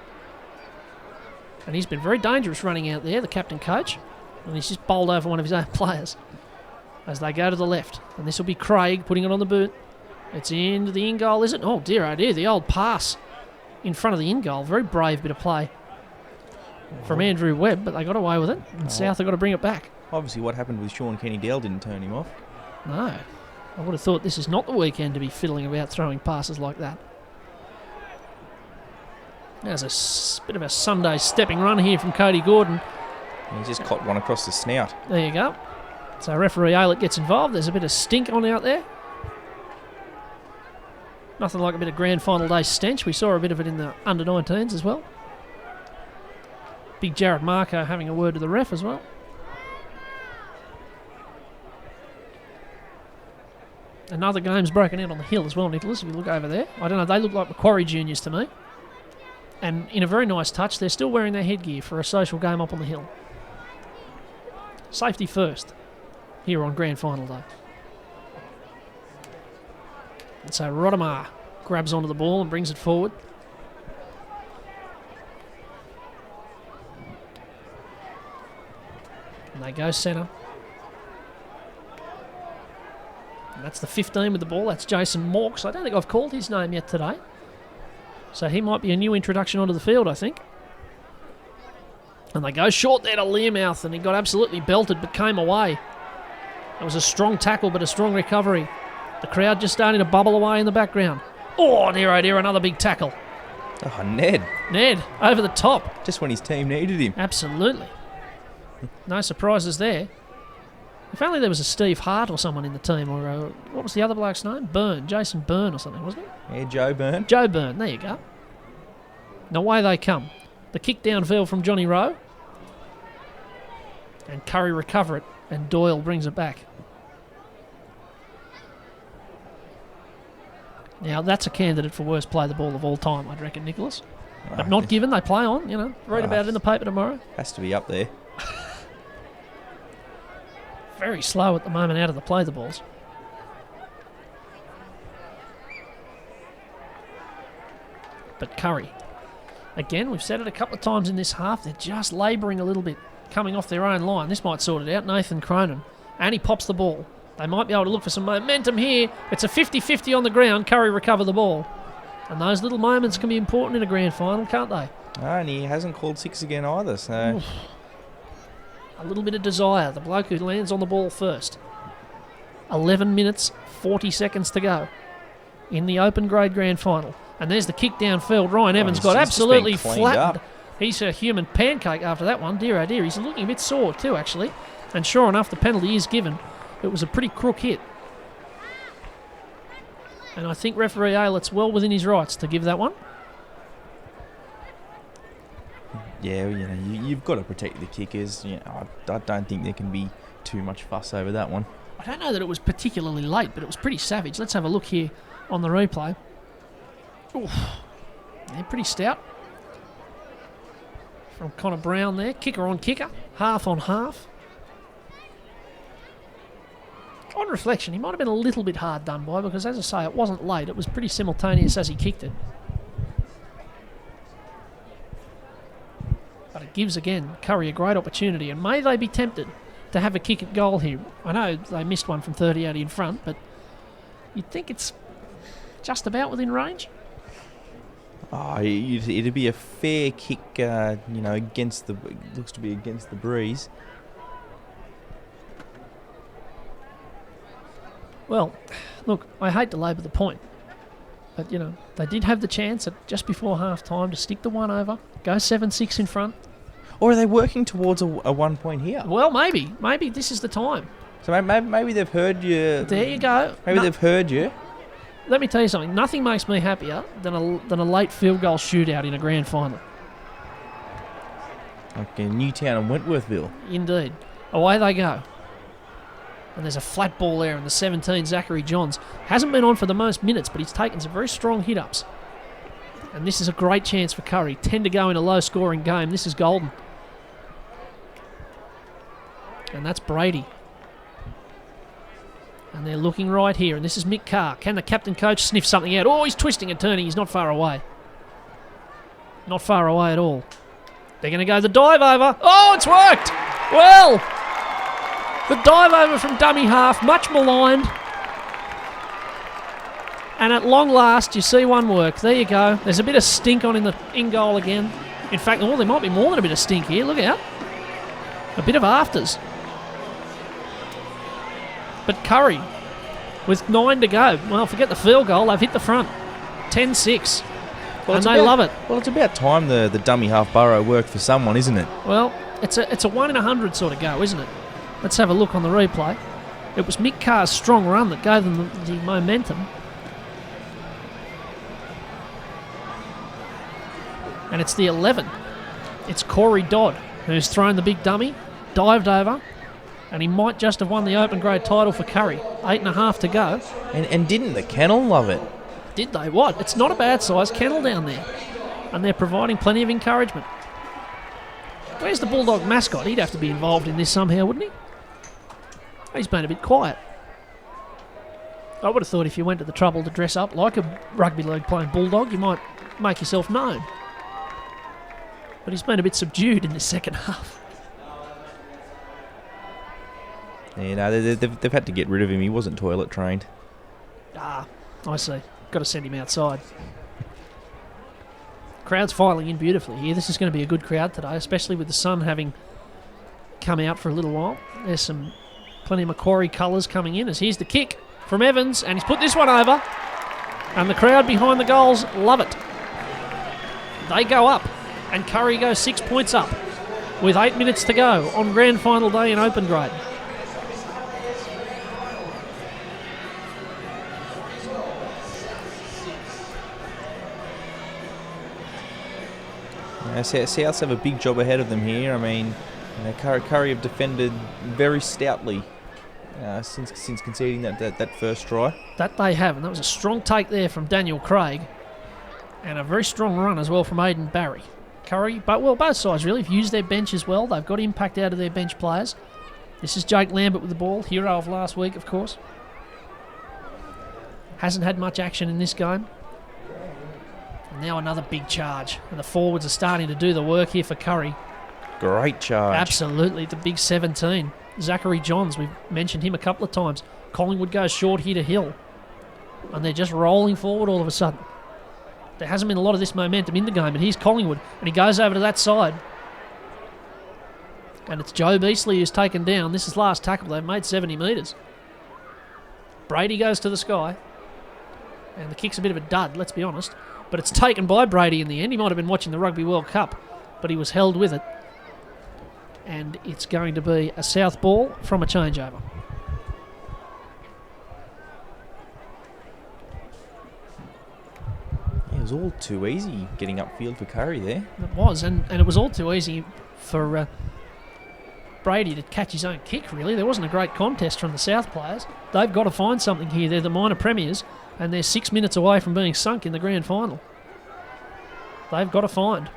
And he's been very dangerous running out there, the captain coach. And he's just bowled over one of his own players as they go to the left. And this will be Craig putting it on the boot. It's into the in-goal, is it? Oh dear, the old pass in front of the in-goal. Very brave bit of play from Andrew Webb, but they got away with it. And South have got to bring it back. Obviously what happened with Sean Kenny-Dale didn't turn him off. No. I would have thought this is not the weekend to be fiddling about throwing passes like that. There's a bit of a Sunday stepping run here from Cody Gordon. And he's just caught one across the snout. There you go. So referee Aylett gets involved. There's a bit of stink on out there. Nothing like a bit of grand final day stench. We saw a bit of it in the under-19s as well. Big Jared Marco having a word to the ref as well. Another game's broken out on the hill as well, Nicholas, if you look over there. I don't know, they look like Macquarie juniors to me. And in a very nice touch, they're still wearing their headgear for a social game up on the hill. Safety first, here on Grand Final Day. And so Rodimar grabs onto the ball and brings it forward. And they go centre. And that's the 15 with the ball. That's Jason Morks. I don't think I've called his name yet today. So he might be a new introduction onto the field, I think. And they go short there to Learmouth, and he got absolutely belted but came away. It was a strong tackle but a strong recovery. The crowd just starting to bubble away in the background. Oh, dear, another big tackle. Oh, Ned. Ned, over the top. Just when his team needed him. Absolutely. No surprises there. If only there was a Steve Hart or someone in the team, or what was the other bloke's name? Byrne, Jason Byrne or something, wasn't it? Yeah, Joe Byrne. Joe Byrne, there you go. And away they come. The kick downfield from Johnny Rowe. And Kurri recover it, and Doyle brings it back. Now, that's a candidate for worst play the ball of all time, I'd reckon, Nicholas. But not given, they play on, Read about it in the paper tomorrow. Has to be up there. Very slow at the moment out of the play the balls. But Kurri, again, we've said it a couple of times in this half, they're just labouring a little bit, coming off their own line. This might sort it out. Nathan Cronin. And he pops the ball. They might be able to look for some momentum here. It's a 50-50 on the ground. Kurri recover the ball. And those little moments can be important in a grand final, can't they? And he hasn't called 6 again either, so... Oof. A little bit of desire. The bloke who lands on the ball first. 11 minutes, 40 seconds to go in the Open Grade Grand Final. And there's the kick downfield. Ryan Evans got absolutely flattened. He's a human pancake after that one. Dear, oh dear. He's looking a bit sore too, actually. And sure enough, the penalty is given. It was a pretty crook hit. And I think referee Aylett's well within his rights to give that one. Yeah, you've got to protect the kickers. I don't think there can be too much fuss over that one. I don't know that it was particularly late, but it was pretty savage. Let's have a look here on the replay. Oof. They're pretty stout. From Connor Brown there. Kicker on kicker. Half on half. On reflection, he might have been a little bit hard done by because, as I say, it wasn't late. It was pretty simultaneous as he kicked it. But it gives, again, Kurri a great opportunity. And may they be tempted to have a kick at goal here. I know they missed one from 30 out in front, but you'd think it's just about within range. Oh, it'd be a fair kick, against the... looks to be against the breeze. Well, look, I hate to labour the point, but, they did have the chance at just before half-time to stick the one over, go 7-6 in front. Or are they working towards a 1 point here? Well, maybe. Maybe this is the time. So maybe they've heard you. There you go. Maybe they've heard you. Let me tell you something. Nothing makes me happier than a late field goal shootout in a grand final. Like in Newtown and Wentworthville. Indeed. Away they go. And there's a flat ball there in the 17, Zachary Johns. Hasn't been on for the most minutes, but he's taken some very strong hit-ups. And this is a great chance for Kurri. 10 to go in a low-scoring game. This is golden. And that's Brady. And they're looking right here, and this is Mick Carr. Can the captain coach sniff something out? Oh, he's twisting and turning. He's not far away. Not far away at all. They're going to go the dive over. Oh, it's worked! Well, the dive over from dummy half, much maligned. And at long last, you see one work. There you go. There's a bit of stink on in goal again. In fact, there might be more than a bit of stink here. Look out. A bit of afters. But Kurri, with 9 to go, well, forget the field goal, they've hit the front. 10-6. Well, and they love it. Well, it's about time the dummy half burrow worked for someone, isn't it? Well, it's a 1 in 100 sort of go, isn't it? Let's have a look on the replay. It was Mick Carr's strong run that gave them the momentum. And it's the 11. It's Corey Dodd, who's thrown the big dummy, dived over, and he might just have won the open grade title for Kurri. 8.5 to go. And didn't the kennel love it? Did they? What? It's not a bad size kennel down there. And they're providing plenty of encouragement. Where's the Bulldog mascot? He'd have to be involved in this somehow, wouldn't he? He's been a bit quiet. I would have thought if you went to the trouble to dress up like a rugby league playing Bulldog, you might make yourself known. But he's been a bit subdued in the second half. Yeah, they've had to get rid of him. He wasn't toilet trained. Ah, I see. Got to send him outside. Crowd's filing in beautifully here. This is going to be a good crowd today, especially with the sun having come out for a little while. There's plenty of Macquarie colours coming in as here's the kick from Evans, and he's put this one over. And the crowd behind the goals love it. They go up, and Kurri goes 6 points up with 8 minutes to go on grand final day in open grade. Souths have a big job ahead of them here. I mean, Kurri have defended very stoutly since conceding that first try. That they have, and that was a strong take there from Daniel Craig, and a very strong run as well from Aidan Barry. Kurri, both sides really have used their bench as well. They've got impact out of their bench players. This is Jake Lambert with the ball, hero of last week, of course. Hasn't had much action in this game. And now another big charge. And the forwards are starting to do the work here for Kurri. Great charge. Absolutely, the big 17. Zachary Johns, we've mentioned him a couple of times. Collingwood goes short here to Hill. And they're just rolling forward all of a sudden. There hasn't been a lot of this momentum in the game, but here's Collingwood. And he goes over to that side. And it's Joe Beasley who's taken down. This is last tackle. They've made 70 metres. Brady goes to the sky. And the kick's a bit of a dud, let's be honest. But it's taken by Brady in the end. He might have been watching the Rugby World Cup, but he was held with it. And it's going to be a South ball from a changeover. It was all too easy getting upfield for Kurri there. It was, and it was all too easy for Brady to catch his own kick, really. There wasn't a great contest from the South players. They've got to find something here. They're the minor premiers, And they're 6 minutes away from being sunk in the grand final. They've got to find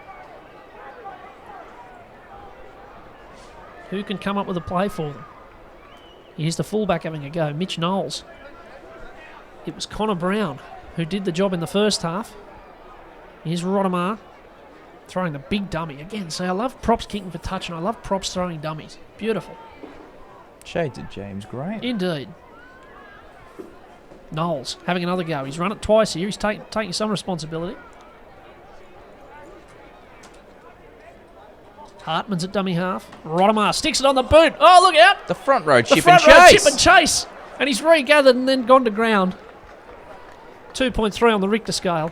who can come up with a play for them. Here's the fullback having a go, Mitch Knowles. It was Connor Brown who did the job in the first half. Here's Rodemar throwing the big dummy. Again, see, I love props kicking for touch and I love props throwing dummies. Beautiful. Shades of James Graham. Indeed. Knowles having another go. He's run it twice here. He's taking some responsibility. Hartman's at dummy half. Rodemar sticks it on the boot. Oh, look out! The front row The chip front and row chase. chip and chase. And he's regathered and then gone to ground. 2.3 on the Richter scale.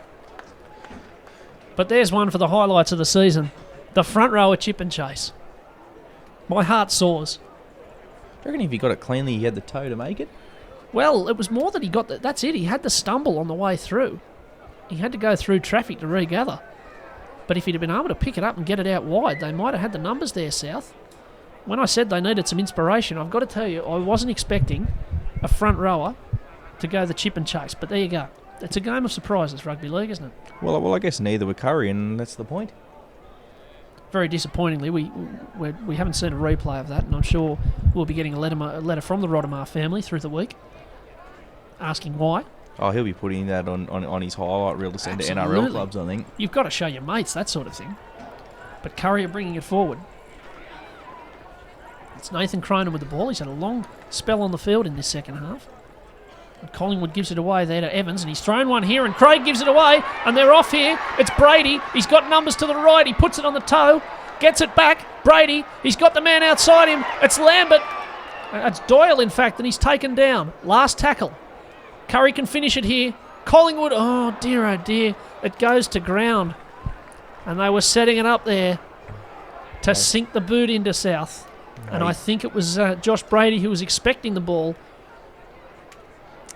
But there's one for the highlights of the season. The front rower chip and chase. My heart soars. Do you reckon if he got it cleanly, he had the toe to make it? Well, it was more that he got that's it. He had the stumble on the way through. He had to go through traffic to regather. But if he'd have been able to pick it up and get it out wide, they might have had the numbers there, South. When I said they needed some inspiration, I've got to tell you, I wasn't expecting a front rower to go the chip and chase. But there you go. It's a game of surprises, rugby league, isn't it? Well, I guess neither were Kurri, and that's the point. Very disappointingly, we haven't seen a replay of that, and I'm sure we'll be getting a letter from the Rodemar family through the week asking why. Oh, he'll be putting that on his highlight reel to send to Absolutely. NRL clubs, I think. You've got to show your mates, that sort of thing. But Kurri are bringing it forward. It's Nathan Cronin with the ball. He's had a long spell on the field in this second half. And Collingwood gives it away there to Evans, and he's thrown one here, and Craig gives it away, and they're off here. It's Brady. He's got numbers to the right. He puts it on the toe, gets it back. Brady, he's got the man outside him. It's Lambert. It's Doyle, in fact, and he's taken down. Last tackle. Kurri can finish it here. Collingwood, oh dear, it goes to ground. And they were setting it up there to sink the boot into South. And I think it was Josh Brady who was expecting the ball.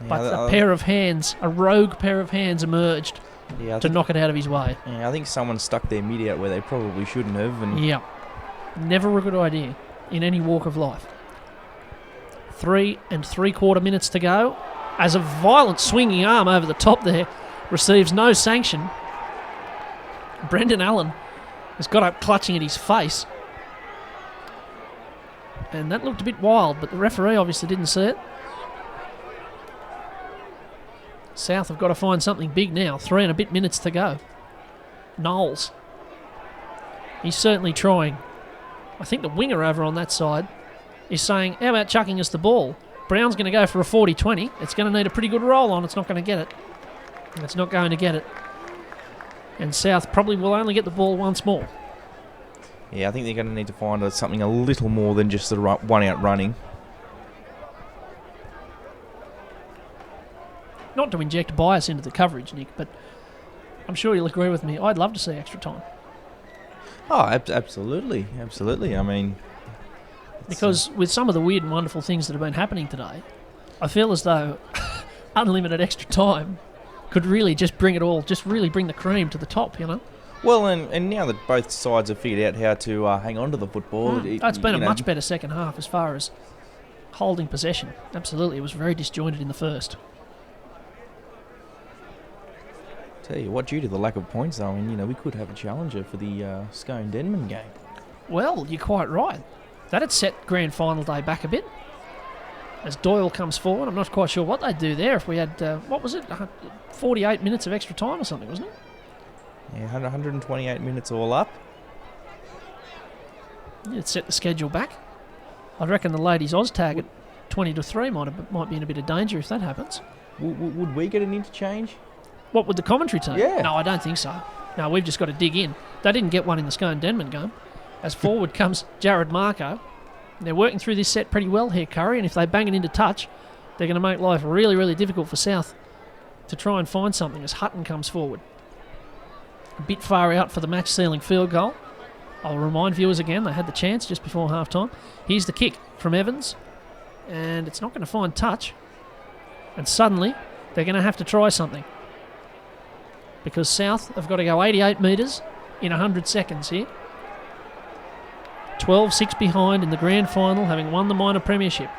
But a pair of hands, a rogue pair of hands emerged to knock it out of his way. Yeah, I think someone stuck their mid out where they probably shouldn't have. And yeah, never a good idea in any walk of life. 3 3/4 minutes to go. As a violent swinging arm over the top there receives no sanction. Brendan Allen has got up clutching at his face. And that looked a bit wild, but the referee obviously didn't see it. South have got to find something big now. 3 and a bit minutes to go. Knowles. He's certainly trying. I think the winger over on that side is saying, how about chucking us the ball? Brown's going to go for a 40-20. It's going to need a pretty good roll on. It's not going to get it. It's not going to get it. And South probably will only get the ball once more. yeah, I think they're going to need to find something a little more than just the one out running. Not to inject bias into the coverage, Nick, but I'm sure you'll agree with me. I'd love to see extra time. Oh, absolutely. I mean, Because with some of the weird and wonderful things that have been happening today, I feel as though unlimited extra time could really just bring it all, just really bring the cream to the top, you know? well, and now that both sides have figured out how to hang on to the football, It's been a much better second half as far as holding possession. Absolutely, it was very disjointed in the first. Tell you what, due to the lack of points, though, I mean, we could have a challenger for the Scone-Denman game. Well, you're quite right. That'd set grand final day back a bit. As Doyle comes forward, I'm not quite sure what they'd do there if we had, 48 minutes of extra time or something, wasn't it? Yeah, 128 minutes all up. It'd set the schedule back. I reckon the ladies' Oz-tag at 20-3 might be in a bit of danger if that happens. Would we get an interchange? What, with the commentary team? Yeah. No, I don't think so. No, we've just got to dig in. They didn't get one in the Scone-Denman game. As forward comes Jared Marco. They're working through this set pretty well here, Kurri, and if they bang it into touch, they're going to make life really, really difficult for South to try and find something as Hutton comes forward. A bit far out for the match-sealing field goal. I'll remind viewers again, they had the chance just before half-time. Here's the kick from Evans, and it's not going to find touch. And suddenly, they're going to have to try something. Because South have got to go 88 metres in 100 seconds here. 12-6 behind in the grand final, having won the minor premiership.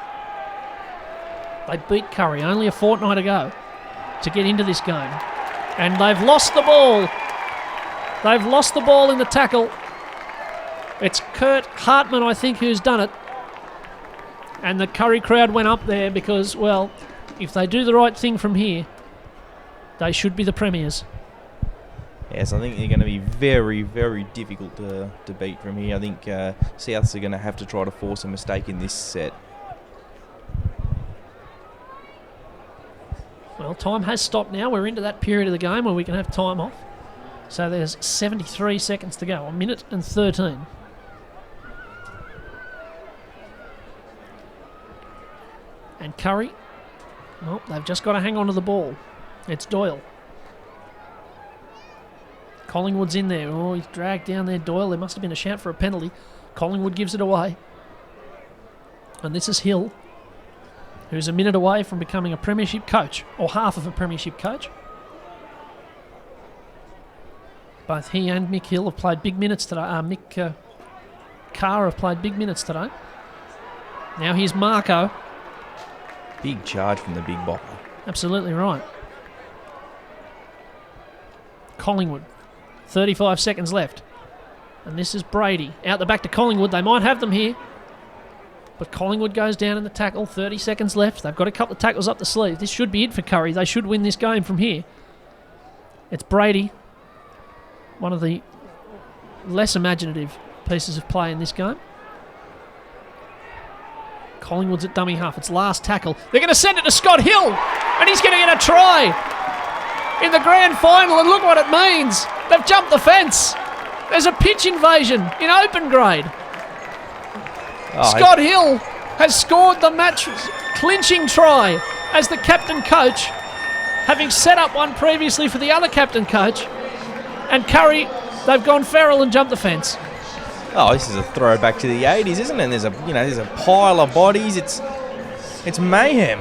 They beat Kurri only a fortnight ago. to get into this game. And they've lost the ball. They've lost the ball in the tackle. It's Kurt Hartman, I think, who's done it. And the Kurri crowd went up there because, well, if they do the right thing from here, they should be the premiers. Yes, I think they're going to be very, very difficult to beat from here. I think Souths are going to have to try to force a mistake in this set. Well, time has stopped now. We're into that period of the game where we can have time off. So there's 73 seconds to go, 1 minute and 13. And Kurri, well, they've just got to hang on to the ball. It's Doyle. Collingwood's in there. Oh, he's dragged down there, Doyle. There must have been a shout for a penalty. Collingwood gives it away. And this is Hill, who's a minute away from becoming a premiership coach, or half of a premiership coach. Both he and Mick Hill have played big minutes today. Mick Carr have played big minutes today. Now here's Marco. Big charge from the big bopper. Absolutely right. Collingwood. 35 seconds left. And this is Brady. Out the back to Collingwood. They might have them here. But Collingwood goes down in the tackle. 30 seconds left. They've got a couple of tackles up the sleeve. This should be it for Kurri. They should win this game from here. It's Brady. One of the less imaginative pieces of play in this game. Collingwood's at dummy half. It's last tackle. They're going to send it to Scott Hill. And he's going to get a try in the grand final. And look what it means. They've jumped the fence. There's a pitch invasion in open grade. Scott Hill has scored the match clinching try as the captain coach, having set up one previously for the other captain coach. And Kurri, they've gone feral and jumped the fence. Oh, this is a throwback to the 80s, isn't it? There's a pile of bodies. It's mayhem.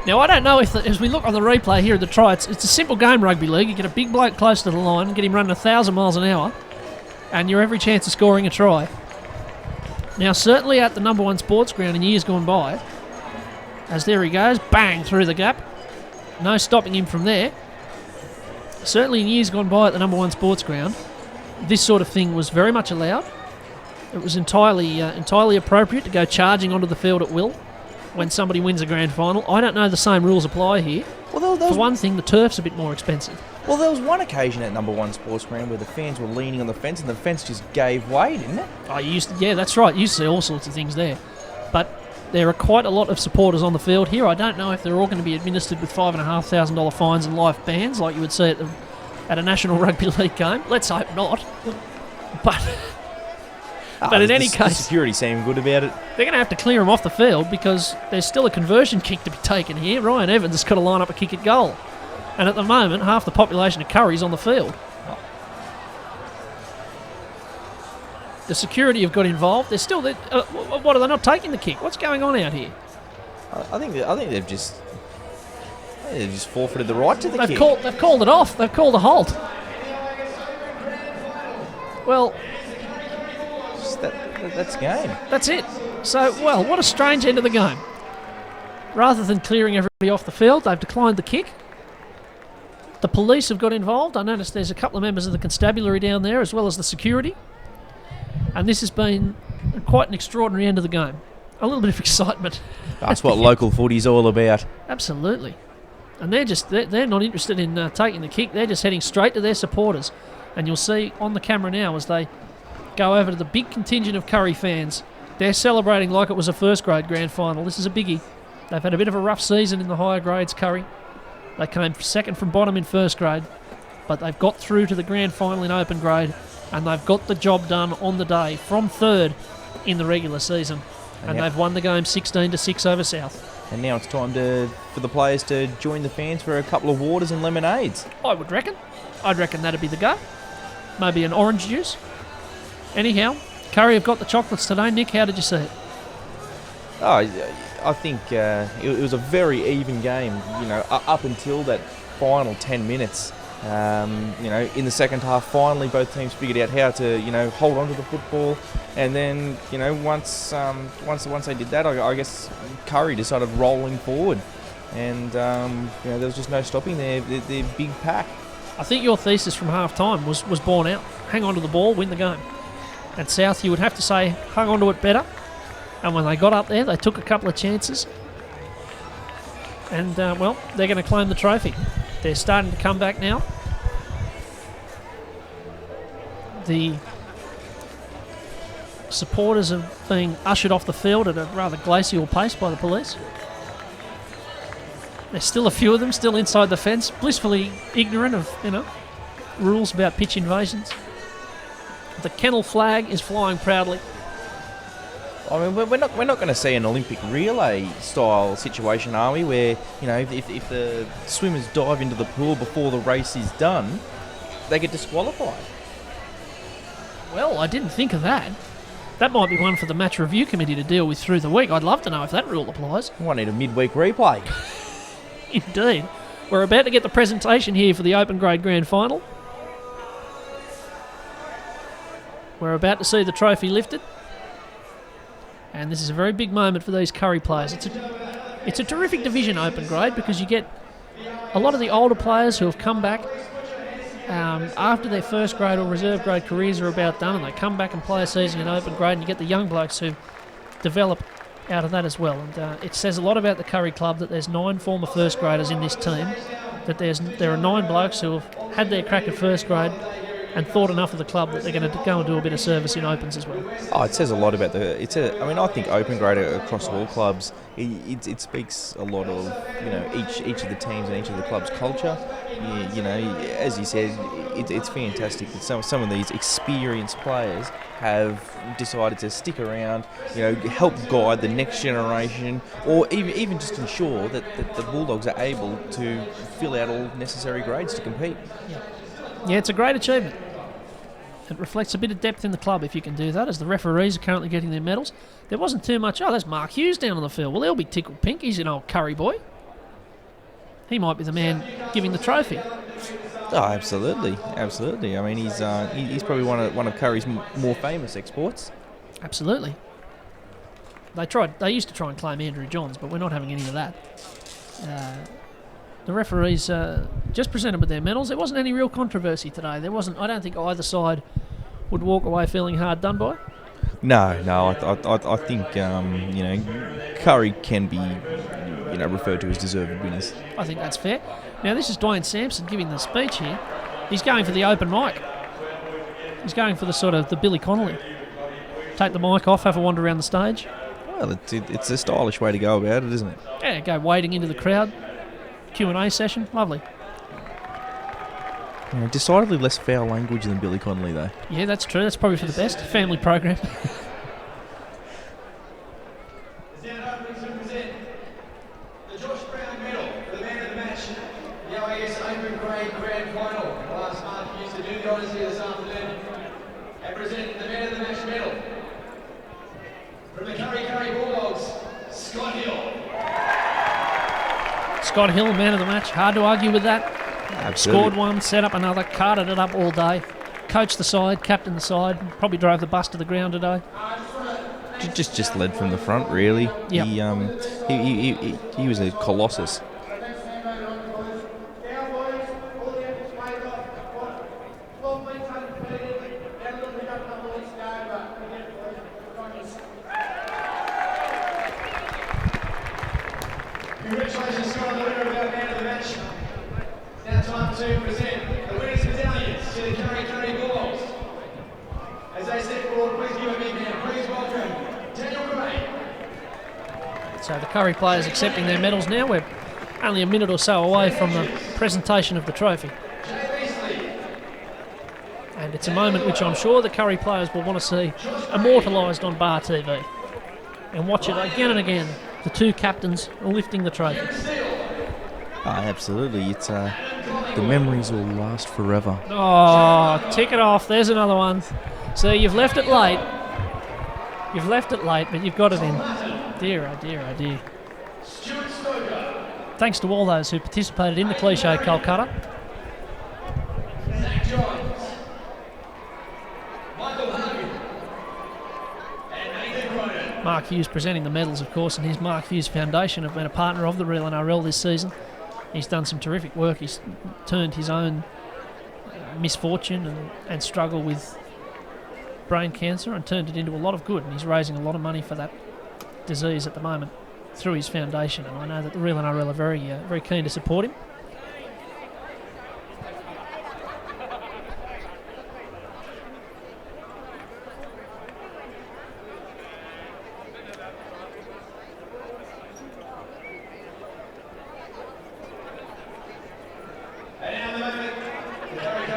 Now, I don't know if, as we look on the replay here at the try, it's a simple game, rugby league. You get a big bloke close to the line, get him running 1,000 miles an hour, and you're every chance of scoring a try. Now, certainly at the number one sports ground in years gone by, as there he goes, bang, through the gap. No stopping him from there. Certainly in years gone by at the number one sports ground, this sort of thing was very much allowed. It was entirely appropriate to go charging onto the field at will when somebody wins a grand final. I don't know the same rules apply here. Well, for one thing, the turf's a bit more expensive. Well, there was one occasion at number one sports ground where the fans were leaning on the fence and the fence just gave way, didn't it? Yeah, that's right. You used to see all sorts of things there. But there are quite a lot of supporters on the field here. I don't know if they're all going to be administered with $5,500 fines and life bans like you would see at a National Rugby League game. Let's hope not. But in any case, the security seemed good about it. They're going to have to clear him off the field because there's still a conversion kick to be taken here. Ryan Evans has got to line up a kick at goal. And at the moment, half the population of Kurri's on the field. The security have got involved. They're still... what, are they not taking the kick? What's going on out here? I think they've just forfeited the right to the kick. They've called it off. They've called a halt. Well... That's game. That's it. So, well, what a strange end of the game. Rather than clearing everybody off the field, they've declined the kick. The police have got involved. I noticed there's a couple of members of the constabulary down there as well as the security. And this has been quite an extraordinary end of the game. A little bit of excitement. That's what local footy's all about. Absolutely. And they're not interested in taking the kick. They're just heading straight to their supporters. And you'll see on the camera now as they go over to the big contingent of Kurri fans. They're celebrating like it was a first grade grand final. This is a biggie. They've had a bit of a rough season in the higher grades, Kurri. They came second from bottom in first grade, but they've got through to the grand final in open grade, and they've got the job done on the day from third in the regular season. And they've won the game 16-6 over South. And now it's time for the players to join the fans for a couple of waters and lemonades. I would reckon. I'd reckon that'd be the go. Maybe an orange juice. Anyhow, Kurri have got the chocolates today. Nick, how did you see it? Oh, I think it was a very even game, up until that final 10 minutes. In the second half, finally both teams figured out how to, hold on to the football. And then, once they did that, I guess Kurri decided rolling forward. and there was just no stopping their big pack. I think your thesis from half-time was borne out. Hang on to the ball, win the game. And South, you would have to say, hung on to it better. And when they got up there, they took a couple of chances. And, they're going to claim the trophy. They're starting to come back now. The supporters are being ushered off the field at a rather glacial pace by the police. There's still a few of them still inside the fence, blissfully ignorant of, rules about pitch invasions. The kennel flag is flying proudly. I mean, we're not going to see an Olympic relay style situation, are we? Where if the swimmers dive into the pool before the race is done, they get disqualified. Well, I didn't think of that. That might be one for the match review committee to deal with through the week. I'd love to know if that rule applies. We might need a midweek replay. Indeed. We're about to get the presentation here for the Open Grade Grand Final. We're about to see the trophy lifted. And this is a very big moment for these Kurri players. It's a terrific division, Open Grade, because you get a lot of the older players who have come back after their first grade or reserve grade careers are about done, and they come back and play a season in Open Grade, and you get the young blokes who develop out of that as well. And it says a lot about the Kurri club that there's 9 former first graders in this team, that there are 9 blokes who have had their crack at first grade and thought enough of the club that they're going to go and do a bit of service in Opens as well. Oh, it says a lot about I think Open Grade across all clubs, it speaks a lot of each of the teams and each of the club's culture. As you said, it's fantastic that some of these experienced players have decided to stick around, help guide the next generation, or even just ensure that the Bulldogs are able to fill out all necessary grades to compete. Yeah, it's a great achievement. It reflects a bit of depth in the club if you can do that, as the referees are currently getting their medals. There wasn't too much. Oh, there's Mark Hughes down on the field. Well, he'll be tickled pink. He's an old Kurri boy. He might be the man giving the trophy. Oh, absolutely. I mean, he's probably one of Kurri's more famous exports. Absolutely. They used to try and claim Andrew Johns, but we're not having any of that. The referees just presented with their medals. There wasn't any real controversy today. There wasn't. I don't think either side would walk away feeling hard done by. No. I think Kurri can be referred to as deserved winners. I think that's fair. Now this is Dwayne Sampson giving the speech here. He's going for the open mic. He's going for the sort of the Billy Connolly. Take the mic off, have a wander around the stage. Well, it's a stylish way to go about it, isn't it? Yeah, go wading into the crowd. Q&A session, lovely. Decidedly less foul language than Billy Connolly, though. Yeah, that's true. That's probably for the best. Family program. The Josh Brown medal for the man of the match, the OAS Open Grade Grand Final. Last Mark used to do the honours here this afternoon and present the man of the match medal from the Kurri Bulldogs, Scott Hill. Scott Hill, man of the match. Hard to argue with that. Absolutely. Scored one, set up another, carted it up all day. Coached the side, captained the side. Probably drove the bus to the ground today. Just led from the front, really. Yep. He was a colossus. Congratulations, Scott, on the winner of our man of the match. Now time to present the winners' medallions to the Kurri Bulldogs. As they step forward, please give a big hand. Please welcome Daniel Kurri. So the Kurri players accepting their medals now. We're only a minute or so away from the presentation of the trophy. And it's a moment which I'm sure the Kurri players will want to see immortalised on Bar TV. And watch it again and again. The two captains lifting the trophy. Absolutely. It's the memories will last forever. Oh, tick it off. There's another one. So you've left it late. You've left it late, but you've got it in. Dear, oh dear, oh dear. Thanks to all those who participated in the Cliche Kolkata. Zach Johns, Michael Harvey, and Nathan Cronin. Mark Hughes presenting the medals, of course, and his Mark Hughes Foundation have been a partner of the Real NRL this season. He's done some terrific work. He's turned his own misfortune and struggle with brain cancer and turned it into a lot of good, and he's raising a lot of money for that disease at the moment through his foundation, and I know that the Real NRL are very keen to support him.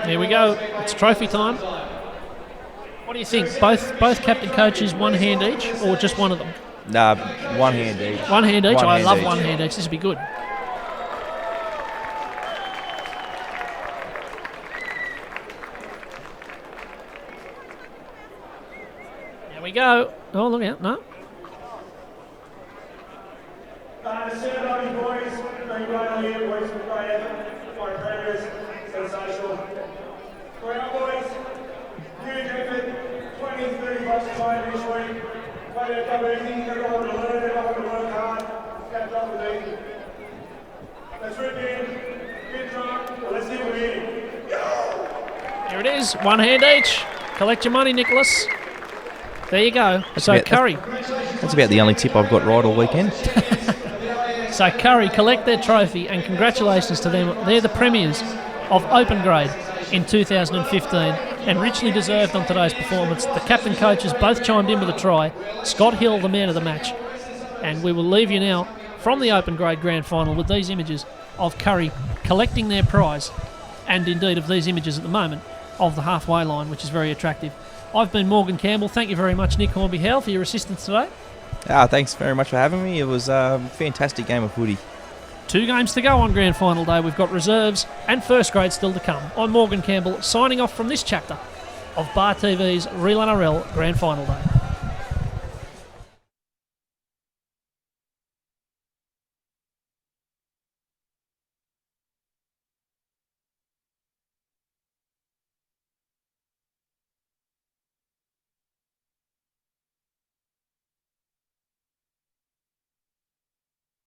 There we go. It's trophy time. What do you think? Both captain coaches, one hand each, or just one of them? Nah, one hand each. One hand each? I love each. one hand each. This would be good. There we go. Oh, look out. No. Ceremonies, boys. Been great all year, boys. Great effort. My progress, sensational. For our boys, huge effort. 20, 30 bucks to play this week. Played out so easy. Everyone wanted to learn, everyone wanted to work hard. Kept up with easy. Let's rip in. Get drunk. Well, let's see what we're in. Here it is. One hand each. Collect your money, Nicholas. There you go. So Kurri. That's about the only tip I've got right all weekend. So Kurri collect their trophy, and congratulations to them. They're the premiers of Open Grade in 2015, and richly deserved on today's performance. The captain coaches both chimed in with a try. Scott Hill, the man of the match. And we will leave you now from the Open Grade Grand Final with these images of Kurri collecting their prize, and indeed of these images at the moment of the halfway line, which is very attractive. I've been Morgan Campbell. Thank you very much, Nick Hornby-Howell, for your assistance today. Thanks very much for having me. It was a fantastic game of footy. 2 games to go on Grand Final Day. We've got reserves and first grade still to come. I'm Morgan Campbell, signing off from this chapter of Bar TV's Real NRL Grand Final Day.